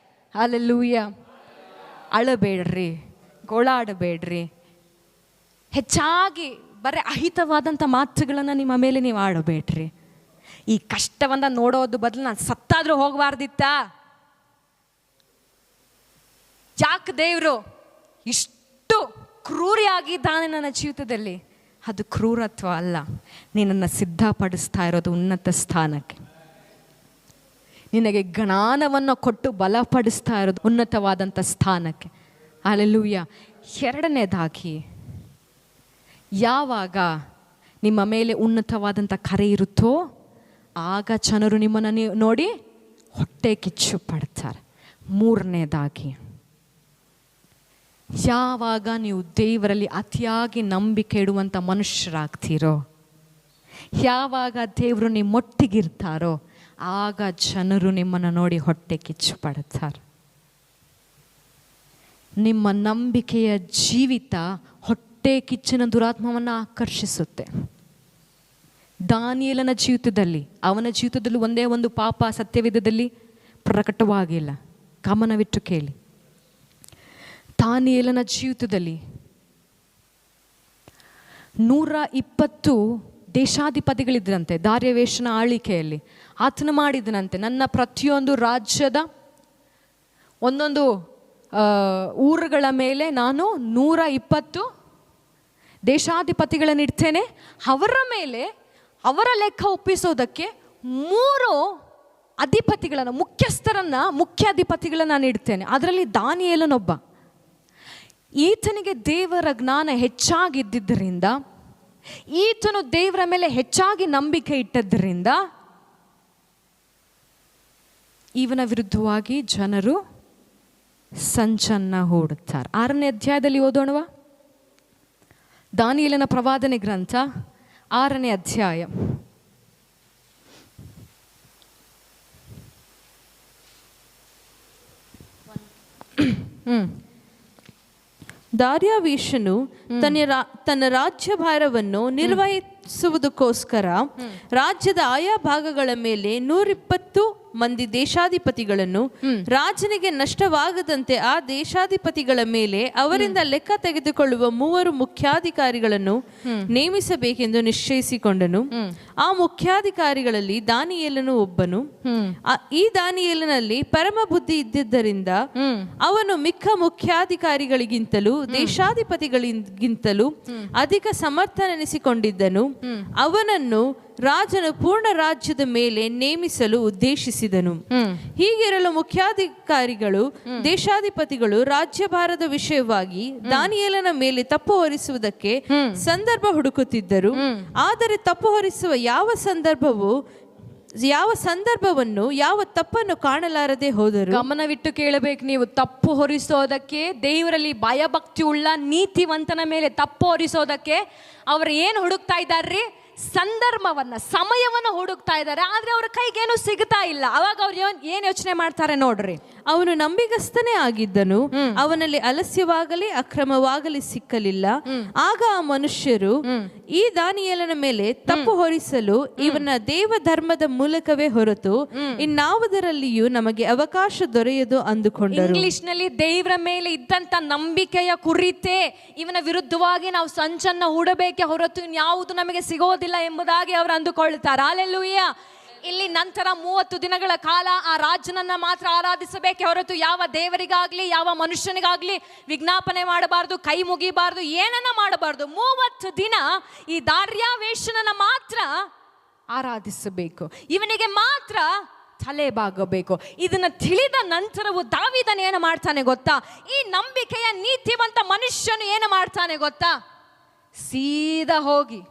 ಹಲ್ಲೆಲೂಯಾ. ಅಳಬೇಡ್ರಿ, ಗೋಳಾಡಬೇಡ್ರಿ. ಹೆಚ್ಚಾಗಿ ಬರೀ ಅಹಿತವಾದಂಥ ಮಾತುಗಳನ್ನು ನಿಮ್ಮ ಮೇಲೆ ನೀವು ಆಡಬೇಡ್ರಿ. ಈ ಕಷ್ಟವನ್ನು ನೋಡೋದು ಬದಲು ನಾನು ಸತ್ತಾದರೂ ಹೋಗಬಾರ್ದಿತ್ತಾ? ಯಾಕೆ ದೇವರು ಇಷ್ಟು ಕ್ರೂರಿಯಾಗಿದ್ದಾನೆ ನನ್ನ ಜೀವಿತದಲ್ಲಿ? ಅದು ಕ್ರೂರತ್ವ ಅಲ್ಲ, ನಿನ್ನನ್ನು ಸಿದ್ಧಪಡಿಸ್ತಾ ಇರೋದು ಉನ್ನತ ಸ್ಥಾನಕ್ಕೆ. ನಿನಗೆ ಜ್ಞಾನವನ್ನು ಕೊಟ್ಟು ಬಲಪಡಿಸ್ತಾ ಇರೋದು ಉನ್ನತವಾದಂಥ ಸ್ಥಾನಕ್ಕೆ. ಹಲ್ಲೆಲೂಯಾ. ಎರಡನೇದಾಗಿ, ಯಾವಾಗ ನಿಮ್ಮ ಮೇಲೆ ಉನ್ನತವಾದಂಥ ಕರೆ ಇರುತ್ತೋ ಆಗ ಜನರು ನಿಮ್ಮನ್ನು ನೋಡಿ ಹೊಟ್ಟೆ ಕಿಚ್ಚು ಪಡ್ತಾರೆ. ಮೂರನೇದಾಗಿ, ಯಾವಾಗ ನೀವು ದೇವರಲ್ಲಿ ಅತಿಯಾಗಿ ನಂಬಿಕೆ ಇಡುವಂಥ ಮನುಷ್ಯರಾಗ್ತೀರೋ, ಯಾವಾಗ ದೇವರು ನಿಮ್ಮೊಟ್ಟಿಗಿರ್ತಾರೋ, ಆಗ ಜನರು ನಿಮ್ಮನ್ನು ನೋಡಿ ಹೊಟ್ಟೆ ಕಿಚ್ಚು ಪಡ್ತಾರೆ. ನಿಮ್ಮ ನಂಬಿಕೆಯ ಜೀವಿತ ಹೊಟ್ಟೆ ಕಿಚ್ಚಿನ ದುರಾತ್ಮವನ್ನು ಆಕರ್ಷಿಸುತ್ತೆ. ದಾನಿಯೇಲನ ಜೀವಿತದಲ್ಲಿ, ಅವನ ಜೀವಿತದಲ್ಲಿ ಒಂದೇ ಒಂದು ಪಾಪ ಸತ್ಯವೇದದಲ್ಲಿ ಪ್ರಕಟವಾಗಿಲ್ಲ. ಗಮನವಿಟ್ಟು ಕೇಳಿ. ದಾನಿಯೇಲನ ಜೀವಿತದಲ್ಲಿ 120 ದೇಶಾಧಿಪತಿಗಳಿದ್ರಂತೆ. ದಾರ್ಯಾವೇಶನ ಆಳ್ವಿಕೆಯಲ್ಲಿ ಆತನು ಮಾಡಿದನಂತೆ, ನನ್ನ ಪ್ರತಿಯೊಂದು ರಾಜ್ಯದ ಒಂದೊಂದು ಊರುಗಳ ಮೇಲೆ ನಾನು 120 ದೇಶಾಧಿಪತಿಗಳನ್ನು ಇಡ್ತೇನೆ. ಅವರ ಮೇಲೆ ಅವರ ಲೆಕ್ಕ ಒಪ್ಪಿಸೋದಕ್ಕೆ 3 ಅಧಿಪತಿಗಳನ್ನು, ಮುಖ್ಯಾಧಿಪತಿಗಳನ್ನು ನಾನು ಇಡ್ತೇನೆ. ಅದರಲ್ಲಿ ದಾನಿಯೇಲನೊಬ್ಬ. ಈತನಿಗೆ ದೇವರ ಜ್ಞಾನ ಹೆಚ್ಚಾಗಿದ್ದರಿಂದ, ಈತನು ದೇವರ ಮೇಲೆ ಹೆಚ್ಚಾಗಿ ನಂಬಿಕೆ ಇಟ್ಟದ್ದರಿಂದ ಇವನ ವಿರುದ್ಧವಾಗಿ ಜನರು ಸಂಚನ್ನ ಹೂಡುತ್ತಾರೆ. 6ನೇ ಅಧ್ಯಾಯದಲ್ಲಿ ಓದೋಣವಾ? ದಾನಿಯೇಲನ ಪ್ರವಾದನೆ ಗ್ರಂಥ 6ನೇ ಅಧ್ಯಾಯ. ದಾರ್ಯಾವೇಶನು ತನ್ನ ರಾಜ್ಯಭಾರವನ್ನು ನಿರ್ವಹಿಸುವುದಕ್ಕೋಸ್ಕರ ರಾಜ್ಯದ ಆಯಾ ಭಾಗಗಳ ಮೇಲೆ 120 ಮಂದಿ ದೇಶಾಧಿಪತಿಗಳನ್ನು, ರಾಜನಿಗೆ ನಷ್ಟವಾಗದಂತೆ ಆ ದೇಶಾಧಿಪತಿಗಳ ಮೇಲೆ ಅವರಿಂದ ಲೆಕ್ಕ ತೆಗೆದುಕೊಳ್ಳುವ 3 ಮುಖ್ಯಾಧಿಕಾರಿಗಳನ್ನು ನೇಮಿಸಬೇಕೆಂದು ನಿಶ್ಚಯಿಸಿಕೊಂಡನು. ಆ ಮುಖ್ಯಾಧಿಕಾರಿಗಳಲ್ಲಿ ದಾನಿಯೇಲನು ಒಬ್ಬನು. ಈ ದಾನಿಯೇಲನಲ್ಲಿ ಪರಮ ಬುದ್ಧಿ ಇದ್ದಿದ್ದರಿಂದ ಅವನು ಮಿಕ್ಕ ಮುಖ್ಯಾಧಿಕಾರಿಗಳಿಗಿಂತಲೂ ದೇಶಾಧಿಪತಿಗಳಿಗಿಂತಲೂ ಅಧಿಕ ಸಮರ್ಥನೆನಿಸಿಕೊಂಡಿದ್ದನು. ಅವನನ್ನು ರಾಜನು ಪೂರ್ಣ ರಾಜ್ಯದ ಮೇಲೆ ನೇಮಿಸಲು ಉದ್ದೇಶಿಸಿದನು. ಹೀಗಿರಲು ಮುಖ್ಯಾಧಿಕಾರಿಗಳು, ದೇಶಾಧಿಪತಿಗಳು ರಾಜ್ಯಭಾರದ ವಿಷಯವಾಗಿ ದಾನಿಯೇಲನ ಮೇಲೆ ತಪ್ಪು ಹೊರಿಸುವುದಕ್ಕೆ ಸಂದರ್ಭ ಹುಡುಕುತ್ತಿದ್ದರು. ಆದರೆ ತಪ್ಪು ಹೊರಿಸುವ ಯಾವ ಸಂದರ್ಭವನ್ನು, ಯಾವ ತಪ್ಪನ್ನು ಕಾಣಲಾರದೆ ಹೋದರು. ಗಮನವಿಟ್ಟು ಕೇಳಬೇಕು ನೀವು. ತಪ್ಪು ಹೊರಿಸೋದಕ್ಕೆ, ದೇವರಲ್ಲಿ ಭಯಭಕ್ತಿ ಉಳ್ಳ ನೀತಿವಂತನ ಮೇಲೆ ತಪ್ಪು ಹೊರಿಸೋದಕ್ಕೆ ಅವರು ಏನು ಹುಡುಕ್ತಾ ಇದ್ದಾರ್ರಿ? ಸಂದರ್ಭವನ್ನ, ಸಮಯವನ್ನು ಹುಡುಕ್ತಾ ಇದ್ದಾರೆ. ಆದ್ರೆ ಅವ್ರ ಕೈಗೇನು ಸಿಗ್ತಾ ಇಲ್ಲ. ಅವಾಗ ಅವ್ರು ಏನ್ ಯೋಚನೆ ಮಾಡ್ತಾರೆ ನೋಡ್ರಿ. ಅವನು ನಂಬಿಗಸ್ತನೇ ಆಗಿದ್ದನು, ಅವನಲ್ಲಿ ಅಲಸ್ಯವಾಗಲಿ ಅಕ್ರಮವಾಗಲಿ ಸಿಕ್ಕಲಿಲ್ಲ. ಆಗ ಆ ಮನುಷ್ಯರು ಈ ದಾನಿಯೇಲನ ಮೇಲೆ ತಪ್ಪು ಹೊರಿಸಲು ಇವನ ದೇವ ಧರ್ಮದ ಮೂಲಕವೇ ಹೊರತು ಇನ್ನಾವುದರಲ್ಲಿಯೂ ನಮಗೆ ಅವಕಾಶ ದೊರೆಯದು ಅಂದುಕೊಂಡರು. ಇಂಗ್ಲಿಷ್ ನಲ್ಲಿ ದೇವರ ಮೇಲೆ ಇದ್ದಂತ ನಂಬಿಕೆಯ ಕುರಿತೇ ಇವನ ವಿರುದ್ಧವಾಗಿ ನಾವು ಸಂಚನ್ನ ಹೂಡಬೇಕೆ ಹೊರತು ಇನ್ಯಾವುದು ನಮಗೆ ಸಿಗೋದಿಲ್ಲ ಎಂಬುದಾಗಿ ಅವರು ಅಂದುಕೊಳ್ತಾರೆ. ಹಲ್ಲೆಲೂಯಾ. ಇಲ್ಲಿ ನಂತರ 30 ದಿನಗಳ ಕಾಲ ಆ ರಾಜನನ್ನ ಮಾತ್ರ ಆರಾಧಿಸಬೇಕೆ ಹೊರತು ಯಾವ ದೇವರಿಗಾಗ್ಲಿ ಯಾವ ಮನುಷ್ಯನಿಗಾಗ್ಲಿ ವಿಜ್ಞಾಪನೆ ಮಾಡಬಾರ್ದು, ಕೈ ಮುಗಿಬಾರ್ದು, ಏನನ್ನ ಮಾಡಬಾರ್ದು. 30 ದಿನ ಈ ದಾರ್ಯಾವೇಶನನ್ನ ಮಾತ್ರ ಆರಾಧಿಸಬೇಕು, ಇವನಿಗೆ ಮಾತ್ರ ತಲೆ ಬಾಗಬೇಕು. ಇದನ್ನ ತಿಳಿದ ನಂತರವು ದಾವೀದನ ಏನು ಮಾಡ್ತಾನೆ ಗೊತ್ತಾ? ಈ ನಂಬಿಕೆಯ ನೀತಿವಂತ ಮನುಷ್ಯನು ಏನು ಮಾಡ್ತಾನೆ ಗೊತ್ತಾ? ಸೀದಾ ಹೋಗಿ